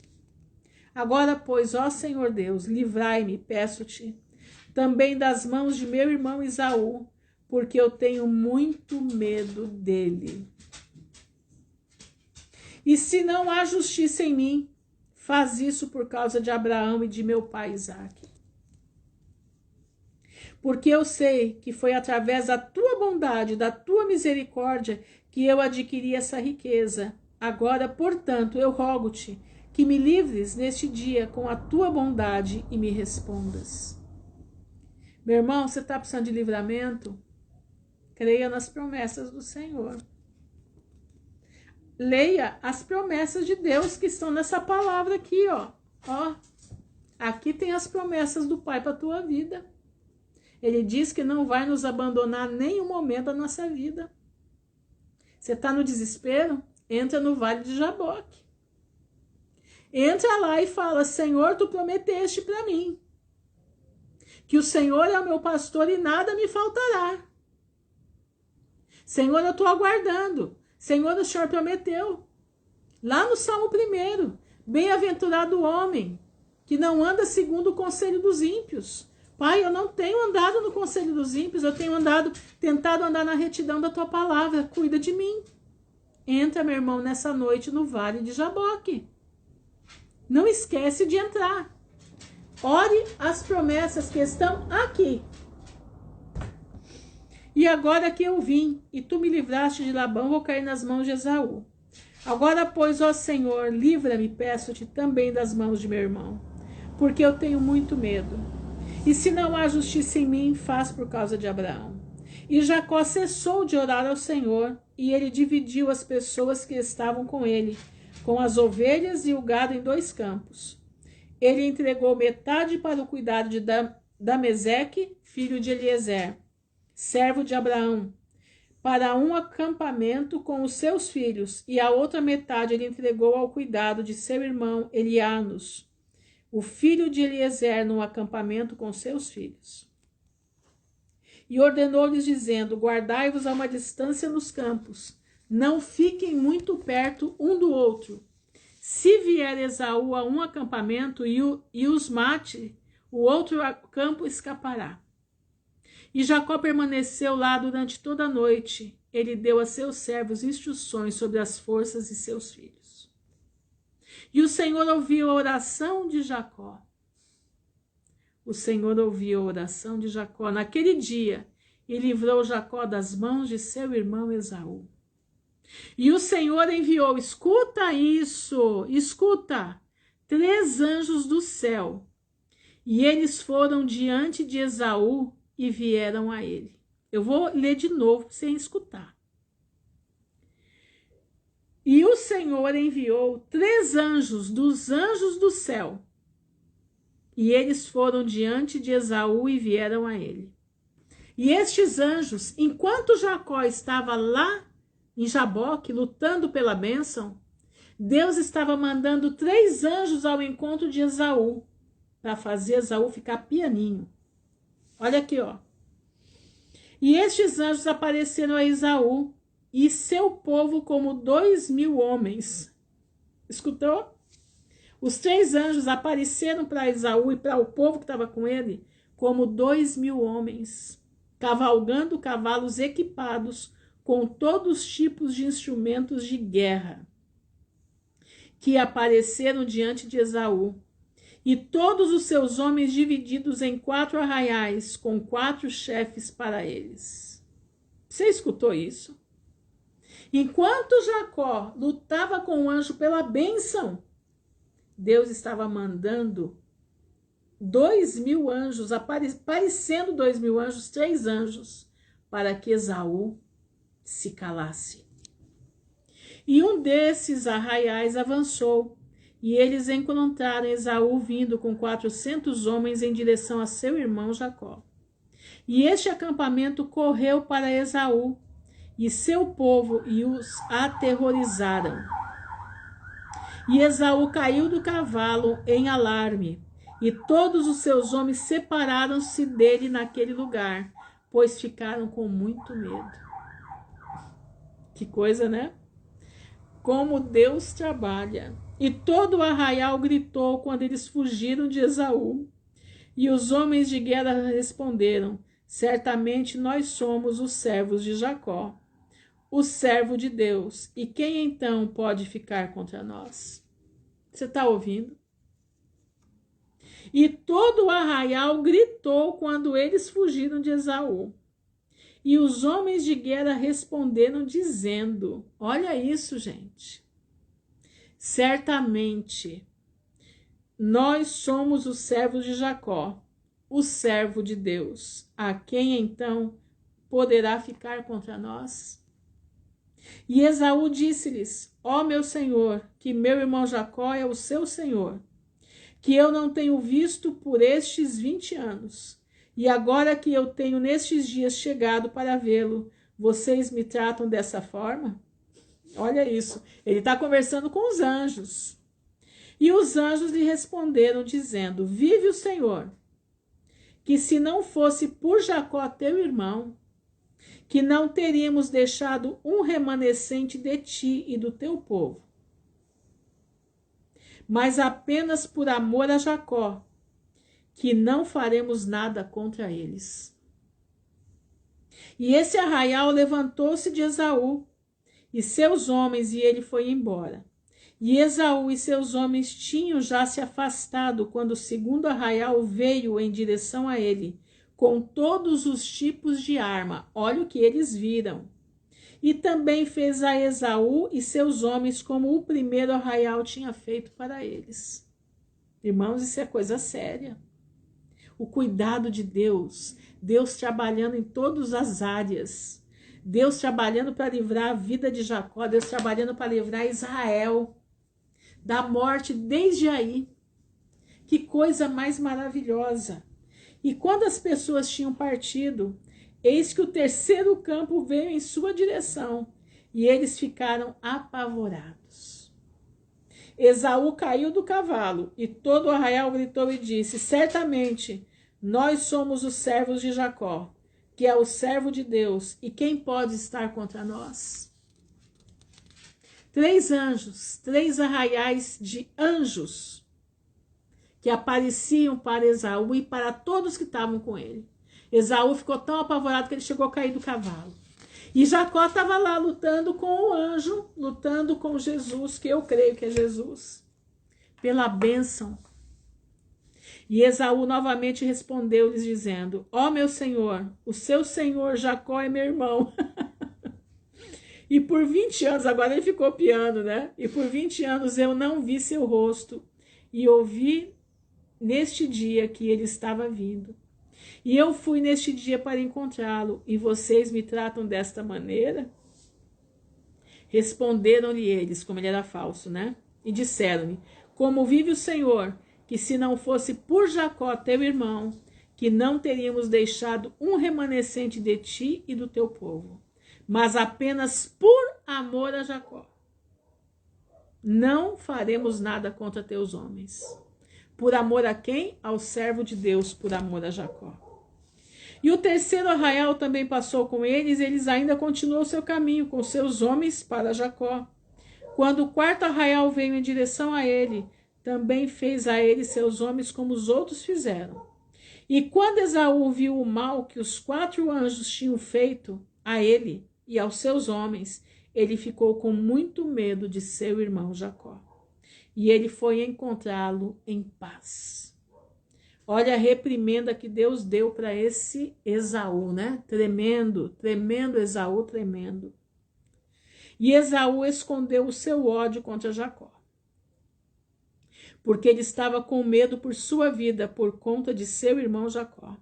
Agora, pois, ó Senhor Deus, livrai-me, peço-te, também das mãos de meu irmão Esaú, porque eu tenho muito medo dele. E se não há justiça em mim, faz isso por causa de Abraão e de meu pai Isaque. Porque eu sei que foi através da tua bondade, da tua misericórdia, que eu adquiri essa riqueza. Agora, portanto, eu rogo-te que me livres neste dia com a tua bondade e me respondas. Meu irmão, você está precisando de livramento? Creia nas promessas do Senhor. Leia as promessas de Deus que estão nessa palavra aqui, ó. Aqui tem as promessas do Pai para a tua vida. Ele diz que não vai nos abandonar nenhum momento da nossa vida. Você está no desespero? Entra no vale de Jaboque. Entra lá e fala: Senhor, tu prometeste para mim que o Senhor é o meu pastor e nada me faltará. Senhor, eu estou aguardando. Senhor, o Senhor prometeu. Lá no Salmo 1, bem-aventurado o homem que não anda segundo o conselho dos ímpios. Pai, eu não tenho andado no conselho dos ímpios, eu tenho tentado andar na retidão da tua palavra. Cuida de mim. Entra, meu irmão, nessa noite no vale de Jaboque. Não esquece de entrar. Ore as promessas que estão aqui. E agora que eu vim, e tu me livraste de Labão, vou cair nas mãos de Esaú. Agora, pois, ó Senhor, livra-me, peço-te, também das mãos de meu irmão, porque eu tenho muito medo. E se não há justiça em mim, faz por causa de Abraão. E Jacó cessou de orar ao Senhor, e ele dividiu as pessoas que estavam com ele, com as ovelhas e o gado em 2 campos. ele entregou metade para o cuidado de Dameseque, filho de Eliezer, servo de Abraão, para um acampamento com os seus filhos, e a outra metade ele entregou ao cuidado de seu irmão Elianos, o filho de Eliezer, num acampamento com seus filhos. E ordenou-lhes, dizendo: guardai-vos a uma distância nos campos, não fiquem muito perto um do outro. Se vier Esaú a um acampamento e os mate, o outro campo escapará. E Jacó permaneceu lá durante toda a noite. Ele deu a seus servos instruções sobre as forças de seus filhos. E o Senhor ouviu a oração de Jacó. O Senhor ouviu a oração de Jacó naquele dia e livrou Jacó das mãos de seu irmão Esaú. E o Senhor enviou, escuta isso, escuta, 3 anjos do céu. E eles foram diante de Esaú e vieram a ele. Eu vou ler de novo para você escutar. E o Senhor enviou 3 anjos dos anjos do céu. E eles foram diante de Esaú e vieram a ele. E estes anjos, enquanto Jacó estava lá em Jaboque, lutando pela bênção, Deus estava mandando 3 anjos ao encontro de Esaú, para fazer Esaú ficar pianinho. Olha aqui, ó. E estes anjos apareceram a Esaú e seu povo como 2.000 homens. Escutou? Os 3 anjos apareceram para Esaú e para o povo que estava com ele como 2.000 homens, cavalgando cavalos equipados com todos os tipos de instrumentos de guerra, que apareceram diante de Esaú. E todos os seus homens divididos em 4 arraiais, com 4 chefes para eles. Você escutou isso? Enquanto Jacó lutava com o anjo pela bênção, Deus estava mandando 2.000 anjos, aparecendo 2.000 anjos, 3 anjos, para que Esaú se calasse. E um desses arraiais avançou, e eles encontraram Esaú vindo com 400 homens em direção a seu irmão Jacó. E este acampamento correu para Esaú e seu povo e os aterrorizaram. E Esaú caiu do cavalo em alarme, e todos os seus homens separaram-se dele naquele lugar, pois ficaram com muito medo. Que coisa, né? Como Deus trabalha. E todo o arraial gritou quando eles fugiram de Esaú. E os homens de guerra responderam: certamente nós somos os servos de Jacó, o servo de Deus. E quem então pode ficar contra nós? Você está ouvindo? E todo o arraial gritou quando eles fugiram de Esaú. E os homens de guerra responderam dizendo: olha isso, gente. Certamente, nós somos os servos de Jacó, o servo de Deus. A quem então poderá ficar contra nós? E Esaú disse-lhes: ó meu senhor, que meu irmão Jacó é o seu senhor, que eu não tenho visto por estes 20 anos. E agora que eu tenho nestes dias chegado para vê-lo, vocês me tratam dessa forma? Olha isso, ele está conversando com os anjos. E os anjos lhe responderam, dizendo: vive o Senhor, que se não fosse por Jacó teu irmão, que não teríamos deixado um remanescente de ti e do teu povo, mas apenas por amor a Jacó, que não faremos nada contra eles. E esse arraial levantou-se de Esaú e seus homens, e ele foi embora. E Esaú e seus homens tinham já se afastado quando o segundo arraial veio em direção a ele, com todos os tipos de arma. Olha o que eles viram. E também fez a Esaú e seus homens como o primeiro arraial tinha feito para eles. Irmãos, isso é coisa séria. O cuidado de Deus, Deus trabalhando em todas as áreas, Deus trabalhando para livrar a vida de Jacó, Deus trabalhando para livrar Israel da morte desde aí. Que coisa mais maravilhosa! E quando as pessoas tinham partido, eis que o terceiro campo veio em sua direção, e eles ficaram apavorados. Esaú caiu do cavalo, e todo o arraial gritou e disse: certamente, nós somos os servos de Jacó, que é o servo de Deus, e quem pode estar contra nós? 3 anjos, 3 arraiais de anjos, que apareciam para Esaú e para todos que estavam com ele. Esaú ficou tão apavorado que ele chegou a cair do cavalo. E Jacó estava lá lutando com o anjo, lutando com Jesus, que eu creio que é Jesus, pela bênção. E Esaú novamente respondeu-lhes dizendo: ó meu senhor, o seu senhor Jacó é meu irmão. E por 20 anos, agora ele ficou piando, né? E por 20 anos eu não vi seu rosto e ouvi neste dia que ele estava vindo. E eu fui neste dia para encontrá-lo, e vocês me tratam desta maneira? Responderam-lhe eles, como ele era falso, né? E disseram-lhe: como vive o Senhor, que se não fosse por Jacó, teu irmão, que não teríamos deixado um remanescente de ti e do teu povo, mas apenas por amor a Jacó. Não faremos nada contra teus homens. Por amor a quem? Ao servo de Deus, por amor a Jacó. E o terceiro arraial também passou com eles, e eles ainda continuou seu caminho com seus homens para Jacó. Quando o quarto arraial veio em direção a ele, também fez a ele seus homens como os outros fizeram. E quando Esaú viu o mal que os 4 anjos tinham feito a ele e aos seus homens, ele ficou com muito medo de seu irmão Jacó. E ele foi encontrá-lo em paz. Olha a reprimenda que Deus deu para esse Esaú, né? Tremendo, tremendo Esaú, tremendo. E Esaú escondeu o seu ódio contra Jacó, porque ele estava com medo por sua vida por conta de seu irmão Jacó.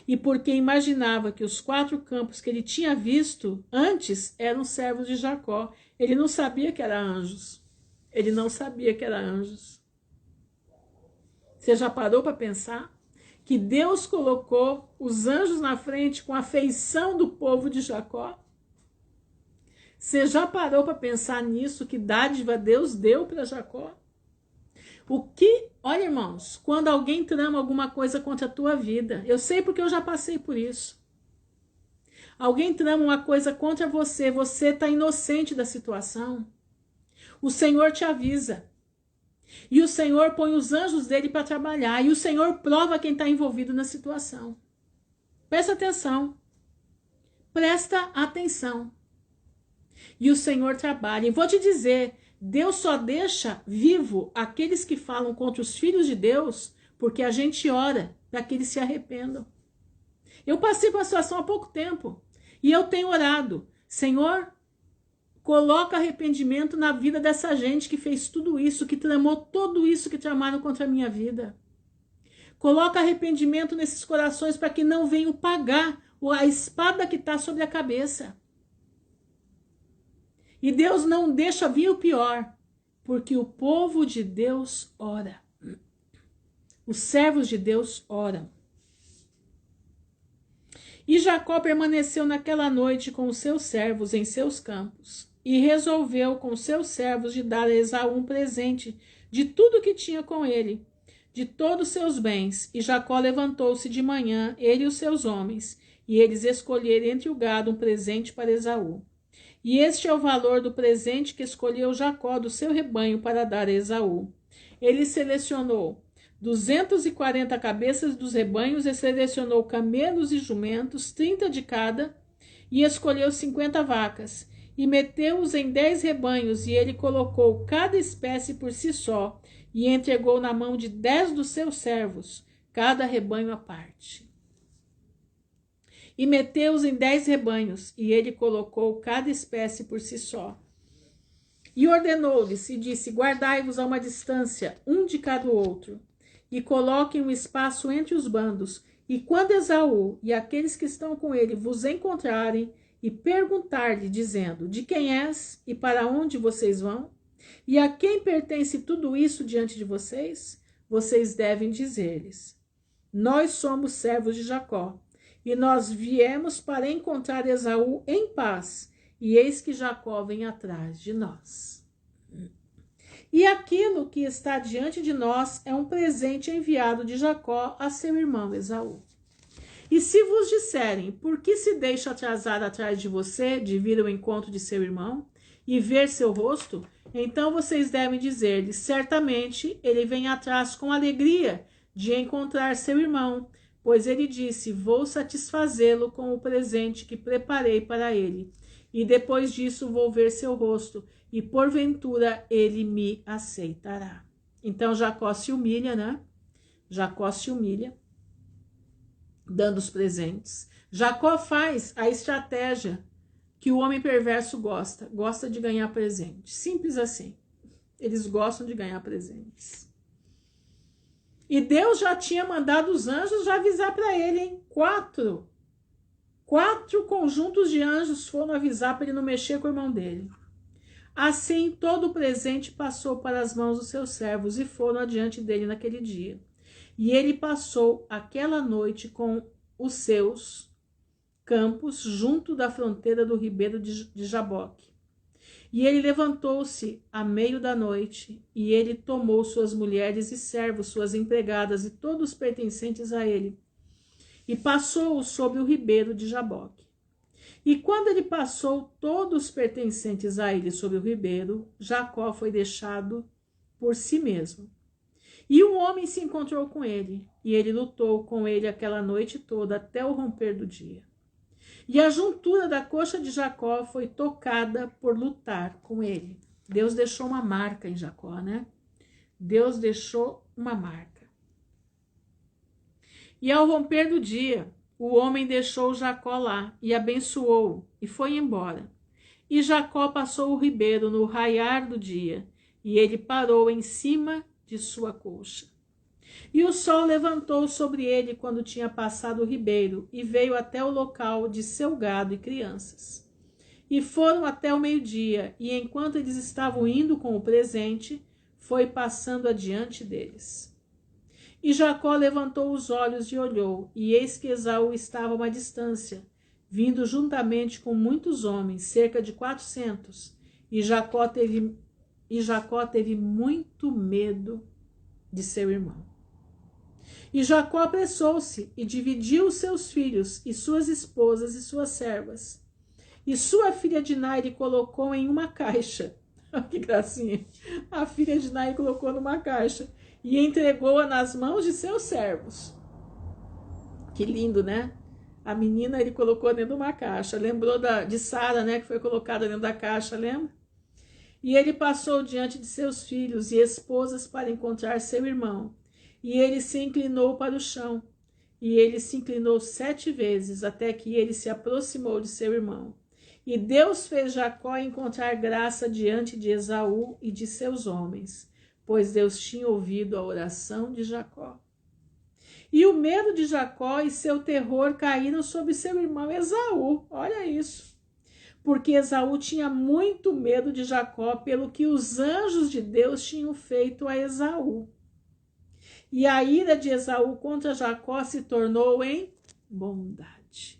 E porque imaginava que os 4 campos que ele tinha visto antes eram servos de Jacó. Ele não sabia que eram anjos. Ele não sabia que eram anjos. Você já parou para pensar que Deus colocou os anjos na frente com a feição do povo de Jacó? Você já parou para pensar nisso? Que dádiva Deus deu para Jacó? Olha, irmãos, quando alguém trama alguma coisa contra a tua vida, eu sei porque eu já passei por isso. Alguém trama uma coisa contra você, você está inocente da situação. O Senhor te avisa. E o Senhor põe os anjos dele para trabalhar. E o Senhor prova quem está envolvido na situação. Presta atenção. Presta atenção. E o Senhor trabalha. E vou te dizer, Deus só deixa vivo aqueles que falam contra os filhos de Deus, porque a gente ora para que eles se arrependam. Eu passei por uma situação há pouco tempo. E eu tenho orado. Senhor, coloca arrependimento na vida dessa gente que fez tudo isso, que tramou tudo isso que tramaram contra a minha vida. Coloca arrependimento nesses corações para que não venham pagar a espada que está sobre a cabeça. E Deus não deixa vir o pior, porque o povo de Deus ora. Os servos de Deus oram. E Jacó permaneceu naquela noite com os seus servos em seus campos, e resolveu com seus servos de dar a Esaú um presente de tudo que tinha com ele, de todos seus bens. E Jacó levantou-se de manhã, ele e os seus homens, e eles escolheram entre o gado um presente para Esaú. E este é o valor do presente que escolheu Jacó do seu rebanho para dar a Esaú. Ele selecionou 240 cabeças dos rebanhos, e selecionou camelos e jumentos, 30 de cada, e escolheu 50 vacas, e meteu-os em 10 rebanhos, e ele colocou cada espécie por si só, e entregou na mão de 10 dos seus servos, cada rebanho à parte. E meteu-os em 10 rebanhos, e ele colocou cada espécie por si só. E ordenou-lhes e disse: guardai-vos a uma distância, um de cada outro, e coloquem um espaço entre os bandos, e quando Esaú e aqueles que estão com ele vos encontrarem, e perguntar-lhe, dizendo: de quem és e para onde vocês vão? E a quem pertence tudo isso diante de vocês? vocês devem dizer-lhes: nós somos servos de Jacó, e nós viemos para encontrar Esaú em paz, e eis que Jacó vem atrás de nós. E aquilo que está diante de nós é um presente enviado de Jacó a seu irmão Esaú. E se vos disserem, por que se deixa atrasar atrás de você, de vir ao encontro de seu irmão, e ver seu rosto, então vocês devem dizer-lhe, certamente ele vem atrás com alegria de encontrar seu irmão, pois ele disse, vou satisfazê-lo com o presente que preparei para ele, e depois disso vou ver seu rosto, e porventura ele me aceitará. Então Jacó se humilha, né? Jacó se humilha, dando os presentes. Jacó faz a estratégia que o homem perverso gosta de ganhar presentes. Simples assim. Eles gostam de ganhar presentes. E Deus já tinha mandado os anjos já avisar para ele, hein? 4 conjuntos de anjos foram avisar para ele não mexer com o irmão dele. Assim, todo o presente passou para as mãos dos seus servos e foram adiante dele naquele dia. E ele passou aquela noite com os seus campos junto da fronteira do ribeiro de Jaboque. E ele levantou-se à meio da noite, e ele tomou suas mulheres e servos, suas empregadas e todos os pertencentes a ele, e passou-os sobre o ribeiro de Jaboque. E quando ele passou todos os pertencentes a ele sobre o ribeiro, Jacó foi deixado por si mesmo. E um homem se encontrou com ele, e ele lutou com ele aquela noite toda até o romper do dia. E a juntura da coxa de Jacó foi tocada por lutar com ele. Deus deixou uma marca em Jacó, né? Deus deixou uma marca. E ao romper do dia, o homem deixou Jacó lá e abençoou e foi embora. E Jacó passou o ribeiro no raiar do dia, e ele parou em cima de sua coxa. E o sol levantou sobre ele quando tinha passado o ribeiro, e veio até o local de seu gado e crianças. E foram até o meio-dia, e enquanto eles estavam indo com o presente, foi passando adiante deles. E Jacó levantou os olhos e olhou, e eis que Esaú estava a uma distância, vindo juntamente com muitos homens, cerca de 400, e Jacó teve muito medo de seu irmão. E Jacó apressou-se e dividiu os seus filhos e suas esposas e suas servas. E sua filha Diná ele colocou em uma caixa. Que gracinha. A filha Diná ele colocou numa caixa e entregou-a nas mãos de seus servos. Que lindo, né? A menina ele colocou dentro de uma caixa. Lembrou de Sara, né? Que foi colocada dentro da caixa, lembra? E ele passou diante de seus filhos e esposas para encontrar seu irmão. E ele se inclinou para o chão. E ele se inclinou 7 vezes, até que ele se aproximou de seu irmão. E Deus fez Jacó encontrar graça diante de Esaú e de seus homens, pois Deus tinha ouvido a oração de Jacó. E o medo de Jacó e seu terror caíram sobre seu irmão Esaú. Olha isso. Porque Esaú tinha muito medo de Jacó pelo que os anjos de Deus tinham feito a Esaú. E a ira de Esaú contra Jacó se tornou em bondade.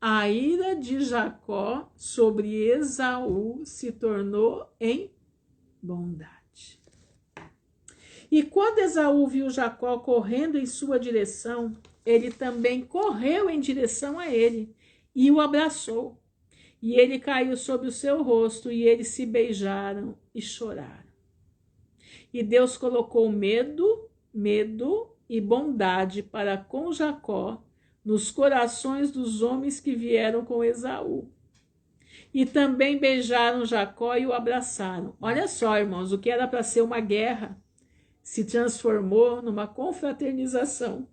A ira de Jacó sobre Esaú se tornou em bondade. E quando Esaú viu Jacó correndo em sua direção, ele também correu em direção a ele e o abraçou. E ele caiu sobre o seu rosto e eles se beijaram e choraram. E Deus colocou medo e bondade para com Jacó nos corações dos homens que vieram com Esaú. E também beijaram Jacó e o abraçaram. Olha só, irmãos, o que era para ser uma guerra se transformou numa confraternização.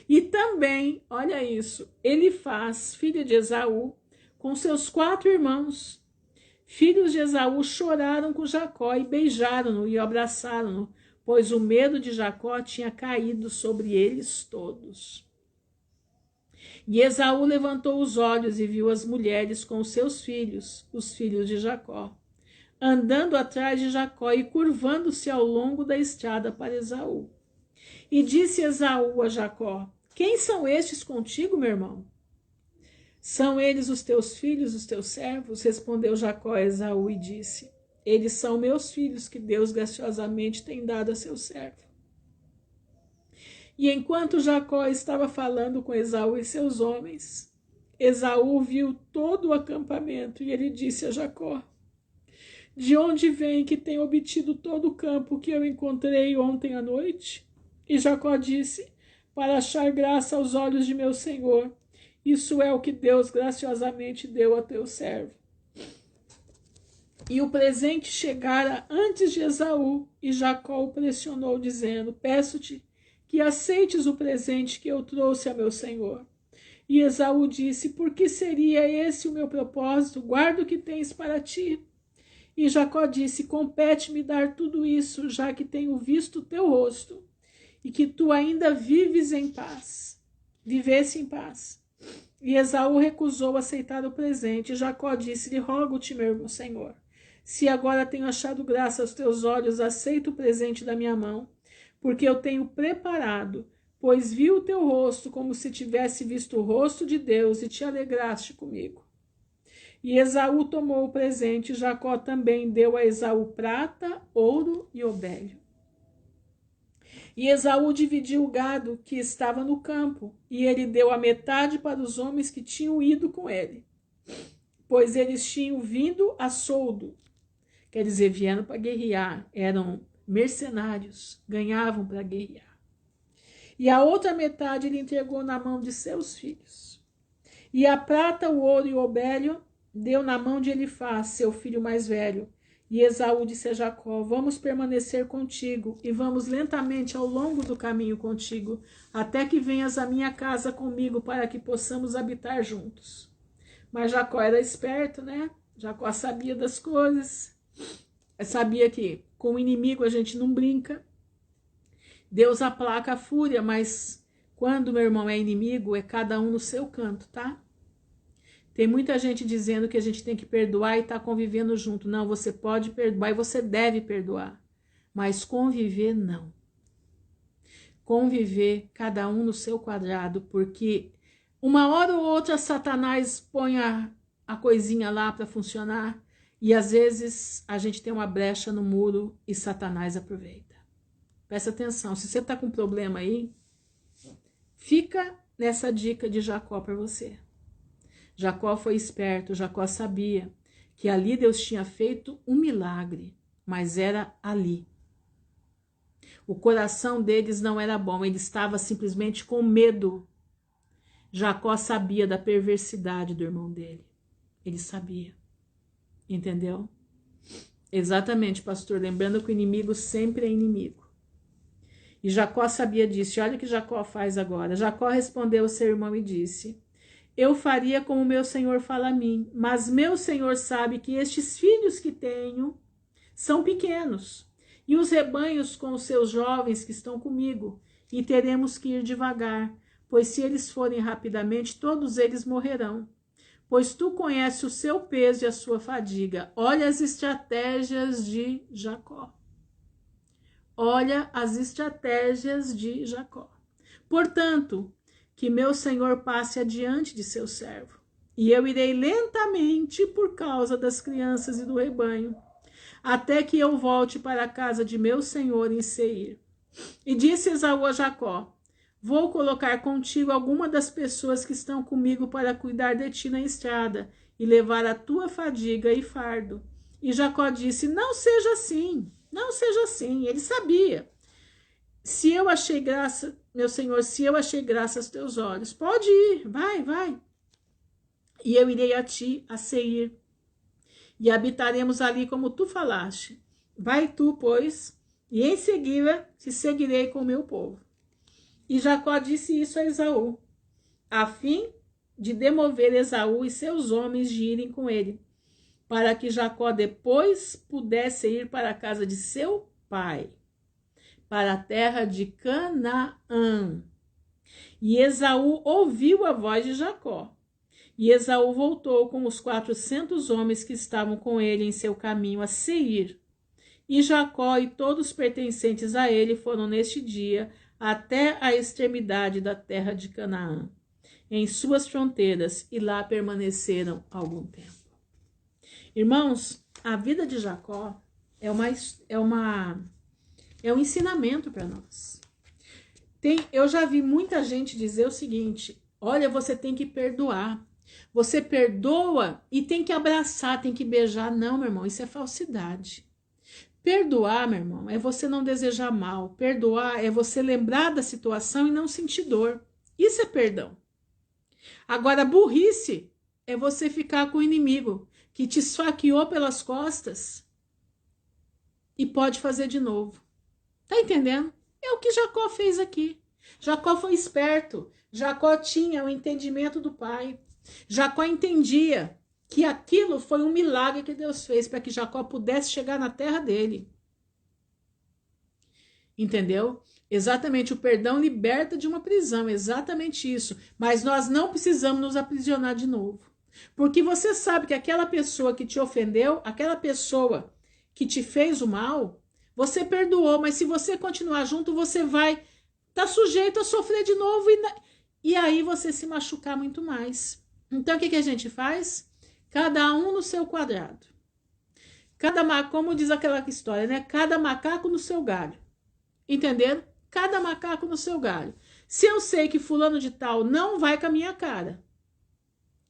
E também, olha isso, Elifaz, filho de Esaú, com seus 4 irmãos, filhos de Esaú, choraram com Jacó e beijaram-no e abraçaram-no, pois o medo de Jacó tinha caído sobre eles todos. E Esaú levantou os olhos e viu as mulheres com seus filhos, os filhos de Jacó. andando atrás de Jacó e curvando-se ao longo da estrada para Esaú. E disse Esaú a Jacó: quem são estes contigo, meu irmão? São eles os teus filhos, os teus servos? Respondeu Jacó a Esaú e disse: eles são meus filhos que Deus graciosamente tem dado a seu servo. E enquanto Jacó estava falando com Esaú e seus homens, Esaú viu todo o acampamento e ele disse a Jacó: de onde vem que tem obtido todo o campo que eu encontrei ontem à noite? E Jacó disse: para achar graça aos olhos de meu senhor. Isso é o que Deus graciosamente deu a teu servo. E o presente chegara antes de Esaú, e Jacó o pressionou, dizendo: peço-te que aceites o presente que eu trouxe a meu senhor. E Esaú disse: por que seria esse o meu propósito? Guarda o que tens para ti. E Jacó disse: compete-me dar tudo isso, já que tenho visto o teu rosto, e que tu ainda vivesse em paz. E Esaú recusou aceitar o presente. Jacó disse-lhe: rogo-te, meu senhor, se agora tenho achado graça aos teus olhos, aceita o presente da minha mão, porque eu tenho preparado, pois vi o teu rosto como se tivesse visto o rosto de Deus, e te alegraste comigo. E Esaú tomou o presente. Jacó também deu a Esaú prata, ouro e obélio. E Esaú dividiu o gado que estava no campo, e ele deu a metade para os homens que tinham ido com ele, pois eles tinham vindo a soldo, quer dizer, vieram para guerrear, eram mercenários, ganhavam para guerrear. E a outra metade ele entregou na mão de seus filhos. E a prata, o ouro e o obélio deu na mão de Elifaz, seu filho mais velho. E Esaú disse a Jacó: vamos permanecer contigo, e vamos lentamente ao longo do caminho contigo, até que venhas à minha casa comigo, para que possamos habitar juntos. Mas Jacó era esperto, né? Jacó sabia das coisas, sabia que com o inimigo a gente não brinca. Deus aplaca a fúria, mas quando, meu irmão, é inimigo, é cada um no seu canto, tá? Tem muita gente dizendo que a gente tem que perdoar e tá convivendo junto. Não, você pode perdoar e você deve perdoar, mas conviver não. Conviver cada um no seu quadrado, porque uma hora ou outra Satanás põe a coisinha lá para funcionar, e às vezes a gente tem uma brecha no muro e Satanás aproveita. Presta atenção, se você tá com problema aí, fica nessa dica de Jacó para você. Jacó foi esperto, Jacó sabia que ali Deus tinha feito um milagre, mas era ali. O coração deles não era bom, ele estava simplesmente com medo. Jacó sabia da perversidade do irmão dele, ele sabia, entendeu? Exatamente, pastor, lembrando que o inimigo sempre é inimigo. E Jacó sabia disso, e olha o que Jacó faz agora. Jacó respondeu ao seu irmão e disse: eu faria como meu senhor fala a mim, mas meu senhor sabe que estes filhos que tenho são pequenos, e os rebanhos com os seus jovens que estão comigo, e teremos que ir devagar, pois se eles forem rapidamente, todos eles morrerão. Pois tu conheces o seu peso e a sua fadiga. Olha as estratégias de Jacó. Olha as estratégias de Jacó. Portanto, que meu senhor passe adiante de seu servo, e eu irei lentamente por causa das crianças e do rebanho, até que eu volte para a casa de meu senhor em Seir. E disse Esaú a Jacó: vou colocar contigo alguma das pessoas que estão comigo para cuidar de ti na estrada, e levar a tua fadiga e fardo. E Jacó disse: não seja assim, não seja assim. Ele sabia. Se eu achei graça, meu senhor, se eu achei graça aos teus olhos, pode ir, vai. E eu irei a ti, a Seir, e habitaremos ali como tu falaste. Vai tu, pois, e em seguida te seguirei com o meu povo. E Jacó disse isso a Esaú, a fim de demover Esaú e seus homens de irem com ele, para que Jacó depois pudesse ir para a casa de seu pai, para a terra de Canaã. E Esaú ouviu a voz de Jacó, E Esaú voltou com os 400 homens que estavam com ele em seu caminho a Seir. E Jacó e todos os pertencentes a ele foram neste dia até a extremidade da terra de Canaã, em suas fronteiras, e lá permaneceram algum tempo. Irmãos, a vida de Jacó é um ensinamento para nós. Eu já vi muita gente dizer o seguinte: olha, você tem que perdoar. Você perdoa e tem que abraçar, tem que beijar. Não, meu irmão, isso é falsidade. Perdoar, meu irmão, é você não desejar mal. Perdoar é você lembrar da situação e não sentir dor. Isso é perdão. Agora, burrice é você ficar com o inimigo que te esfaqueou pelas costas e pode fazer de novo. Tá entendendo? É o que Jacó fez aqui. Jacó foi esperto. Jacó tinha o entendimento do pai. Jacó entendia que aquilo foi um milagre que Deus fez para que Jacó pudesse chegar na terra dele. Entendeu? Exatamente, o perdão liberta de uma prisão, exatamente isso. Mas nós não precisamos nos aprisionar de novo. Porque você sabe que aquela pessoa que te ofendeu, aquela pessoa que te fez o mal, você perdoou, mas se você continuar junto, você vai estar sujeito a sofrer de novo e aí você se machucar muito mais. Então, o que a gente faz? Cada um no seu quadrado. Como diz aquela história, né? Cada macaco no seu galho. Entenderam? Cada macaco no seu galho. Se eu sei que fulano de tal não vai com a minha cara,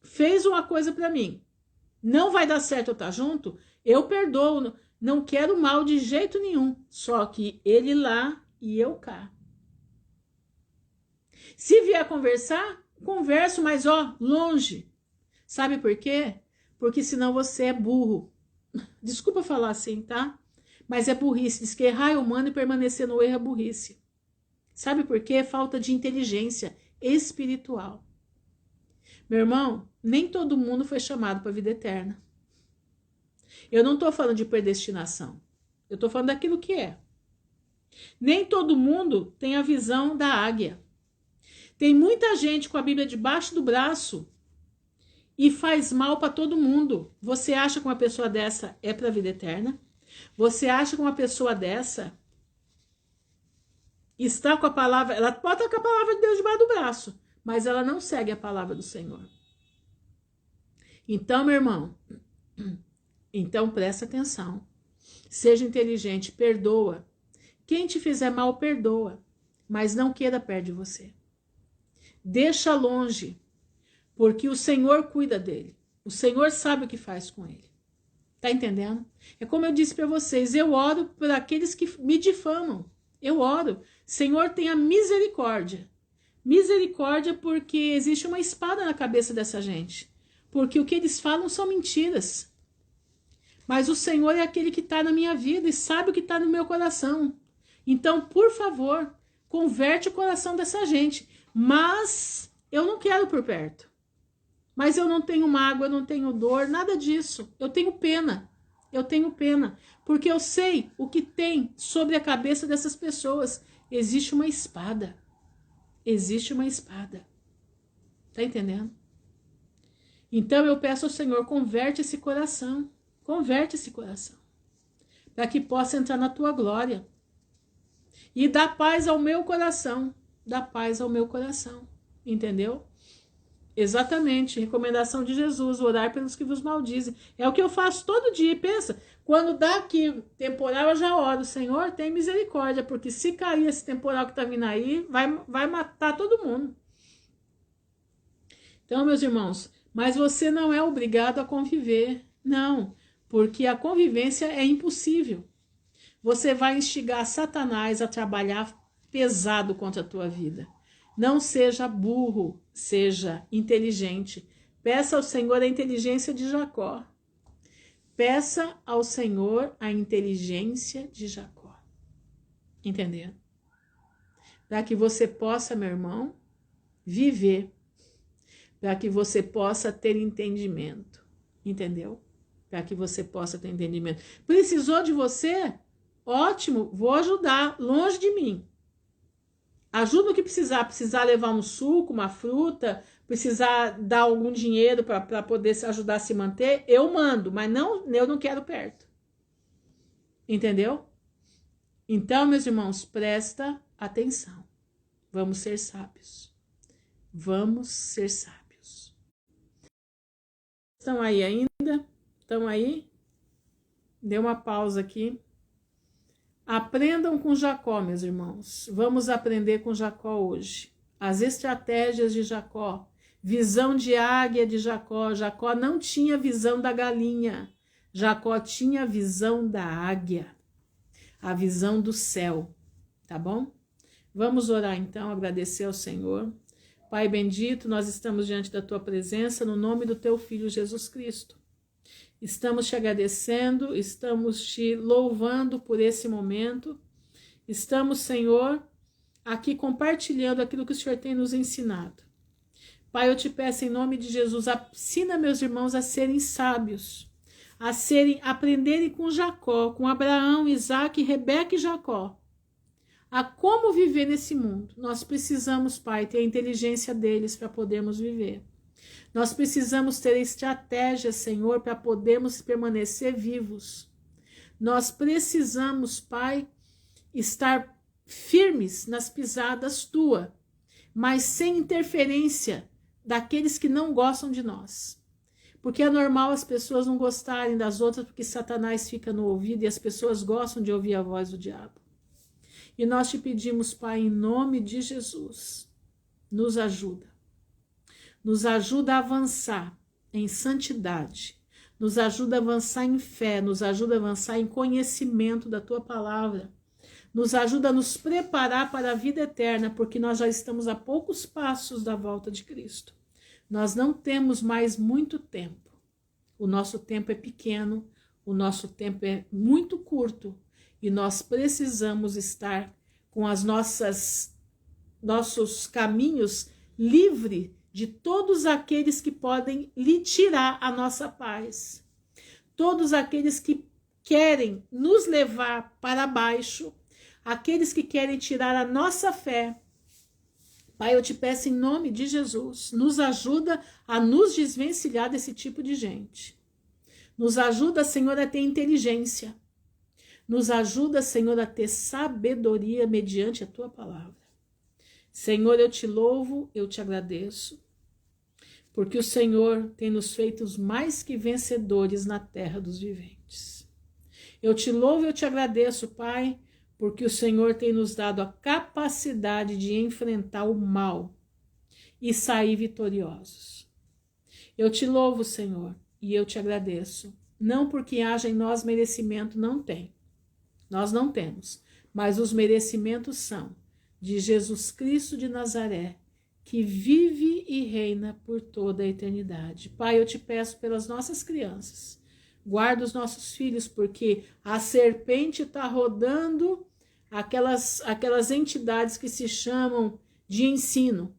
fez uma coisa pra mim, não vai dar certo eu estar junto, eu perdoo, não quero mal de jeito nenhum. Só que ele lá e eu cá. Se vier conversar, converso, mas longe. Sabe por quê? Porque senão você é burro. Desculpa falar assim, tá? Mas é burrice. Diz que errar é humano e permanecer no erro é burrice. Sabe por quê? Falta de inteligência espiritual. Meu irmão, nem todo mundo foi chamado para a vida eterna. Eu não estou falando de predestinação. Eu estou falando daquilo que é. Nem todo mundo tem a visão da águia. Tem muita gente com a Bíblia debaixo do braço e faz mal para todo mundo. Você acha que uma pessoa dessa é para a vida eterna? Você acha que uma pessoa dessa está com a palavra, ela pode estar com a palavra de Deus debaixo do braço, mas ela não segue a palavra do Senhor. Então, meu irmão, então presta atenção. Seja inteligente, perdoa. Quem te fizer mal, perdoa, mas não queira perto de você. Deixa longe, porque o Senhor cuida dele. O Senhor sabe o que faz com ele. Tá entendendo? É como eu disse para vocês, eu oro por aqueles que me difamam. Eu oro. Senhor, tenha misericórdia. Misericórdia porque existe uma espada na cabeça dessa gente. Porque o que eles falam são mentiras. Mas o Senhor é aquele que está na minha vida e sabe o que está no meu coração. Então, por favor, converte o coração dessa gente. Mas eu não quero por perto. Mas eu não tenho mágoa, eu não tenho dor, nada disso. Eu tenho pena. Eu tenho pena. Porque eu sei o que tem sobre a cabeça dessas pessoas. Existe uma espada. Existe uma espada. Tá entendendo? Então eu peço ao Senhor, converte esse coração. Converte esse coração. Para que possa entrar na tua glória. E dá paz ao meu coração. Dá paz ao meu coração. Entendeu? Exatamente, recomendação de Jesus, orar pelos que vos maldizem. É o que eu faço todo dia. Pensa, quando dá aqui temporal, eu já oro. Senhor, tem misericórdia, porque se cair esse temporal que tá vindo aí, vai matar todo mundo. Então, meus irmãos, mas você não é obrigado a conviver. Não, porque a convivência é impossível. Você vai instigar Satanás a trabalhar pesado contra a tua vida. Não seja burro, seja inteligente. Peça ao Senhor a inteligência de Jacó. Peça ao Senhor a inteligência de Jacó. Entendeu? Para que você possa, meu irmão, viver. Para que você possa ter entendimento. Entendeu? Para que você possa ter entendimento. Precisou de você? Ótimo, vou ajudar, longe de mim. Ajuda o que precisar levar um suco, uma fruta, precisar dar algum dinheiro para poder se ajudar a se manter, eu mando, mas não, eu não quero perto. Entendeu? Então, meus irmãos, presta atenção. Vamos ser sábios. Vamos ser sábios. Estão aí ainda? Estão aí? Deu uma pausa aqui. Aprendam com Jacó, meus irmãos. Vamos aprender com Jacó hoje. As estratégias de Jacó. Visão de águia de Jacó. Jacó não tinha visão da galinha. Jacó tinha a visão da águia. A visão do céu. Tá bom? Vamos orar então, agradecer ao Senhor. Pai bendito, nós estamos diante da tua presença no nome do teu Filho Jesus Cristo. Estamos te agradecendo, estamos te louvando por esse momento. Estamos, Senhor, aqui compartilhando aquilo que o Senhor tem nos ensinado. Pai, eu te peço em nome de Jesus, ensina meus irmãos a serem sábios, aprenderem com Jacó, com Abraão, Isaac, Rebeca e Jacó, a como viver nesse mundo. Nós precisamos, Pai, ter a inteligência deles para podermos viver. Nós precisamos ter estratégias, Senhor, para podermos permanecer vivos. Nós precisamos, Pai, estar firmes nas pisadas tua, mas sem interferência daqueles que não gostam de nós. Porque é normal as pessoas não gostarem das outras, porque Satanás fica no ouvido e as pessoas gostam de ouvir a voz do diabo. E nós te pedimos, Pai, em nome de Jesus, nos ajuda. Nos ajuda a avançar em santidade. Nos ajuda a avançar em fé. Nos ajuda a avançar em conhecimento da tua palavra. Nos ajuda a nos preparar para a vida eterna, porque nós já estamos a poucos passos da volta de Cristo. Nós não temos mais muito tempo. O nosso tempo é pequeno, o nosso tempo é muito curto. E nós precisamos estar com as nossos caminhos livres de todos aqueles que podem lhe tirar a nossa paz. Todos aqueles que querem nos levar para baixo, aqueles que querem tirar a nossa fé. Pai, eu te peço em nome de Jesus, nos ajuda a nos desvencilhar desse tipo de gente. Nos ajuda, Senhor, a ter inteligência. Nos ajuda, Senhor, a ter sabedoria mediante a tua palavra. Senhor, eu te louvo, eu te agradeço, porque o Senhor tem nos feito mais que vencedores na terra dos viventes. Eu te louvo e eu te agradeço, Pai, porque o Senhor tem nos dado a capacidade de enfrentar o mal e sair vitoriosos. Eu te louvo, Senhor, e eu te agradeço, não porque haja em nós merecimento, não tem. Nós não temos, mas os merecimentos são de Jesus Cristo de Nazaré, que vive e reina por toda a eternidade. Pai, eu te peço pelas nossas crianças, guarda os nossos filhos, porque a serpente está rodando aquelas entidades que se chamam de ensino.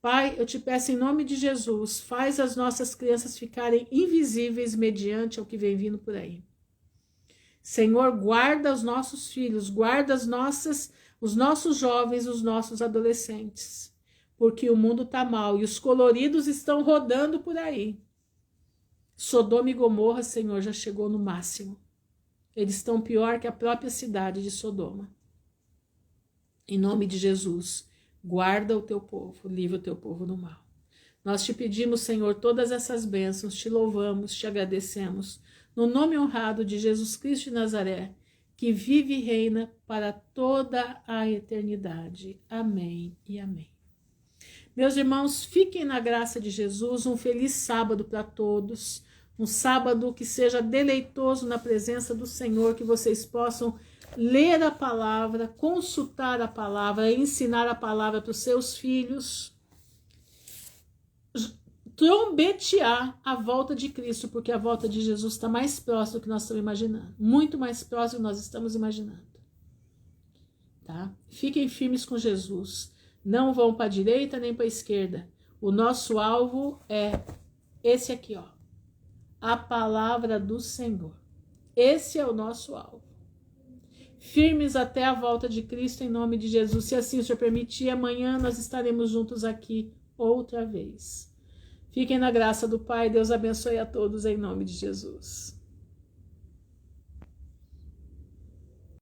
Pai, eu te peço em nome de Jesus, faz as nossas crianças ficarem invisíveis mediante ao que vem vindo por aí. Senhor, guarda os nossos filhos, guarda os nossos jovens, os nossos adolescentes, porque o mundo está mal e os coloridos estão rodando por aí. Sodoma e Gomorra, Senhor, já chegou no máximo. Eles estão pior que a própria cidade de Sodoma. Em nome de Jesus, guarda o teu povo, livra o teu povo do mal. Nós te pedimos, Senhor, todas essas bênçãos, te louvamos, te agradecemos, no nome honrado de Jesus Cristo de Nazaré, que vive e reina para toda a eternidade. Amém e amém. Meus irmãos, fiquem na graça de Jesus, um feliz sábado para todos, um sábado que seja deleitoso na presença do Senhor, que vocês possam ler a palavra, consultar a palavra, ensinar a palavra para os seus filhos, trombetear a volta de Cristo, porque a volta de Jesus está mais próxima do que nós estamos imaginando, muito mais próximo do que nós estamos imaginando. Tá? Fiquem firmes com Jesus, não vão para a direita nem para a esquerda. O nosso alvo é esse aqui, ó, a palavra do Senhor. Esse é o nosso alvo. Firmes até a volta de Cristo em nome de Jesus. Se assim o Senhor permitir, amanhã nós estaremos juntos aqui outra vez. Fiquem na graça do Pai, Deus abençoe a todos em nome de Jesus.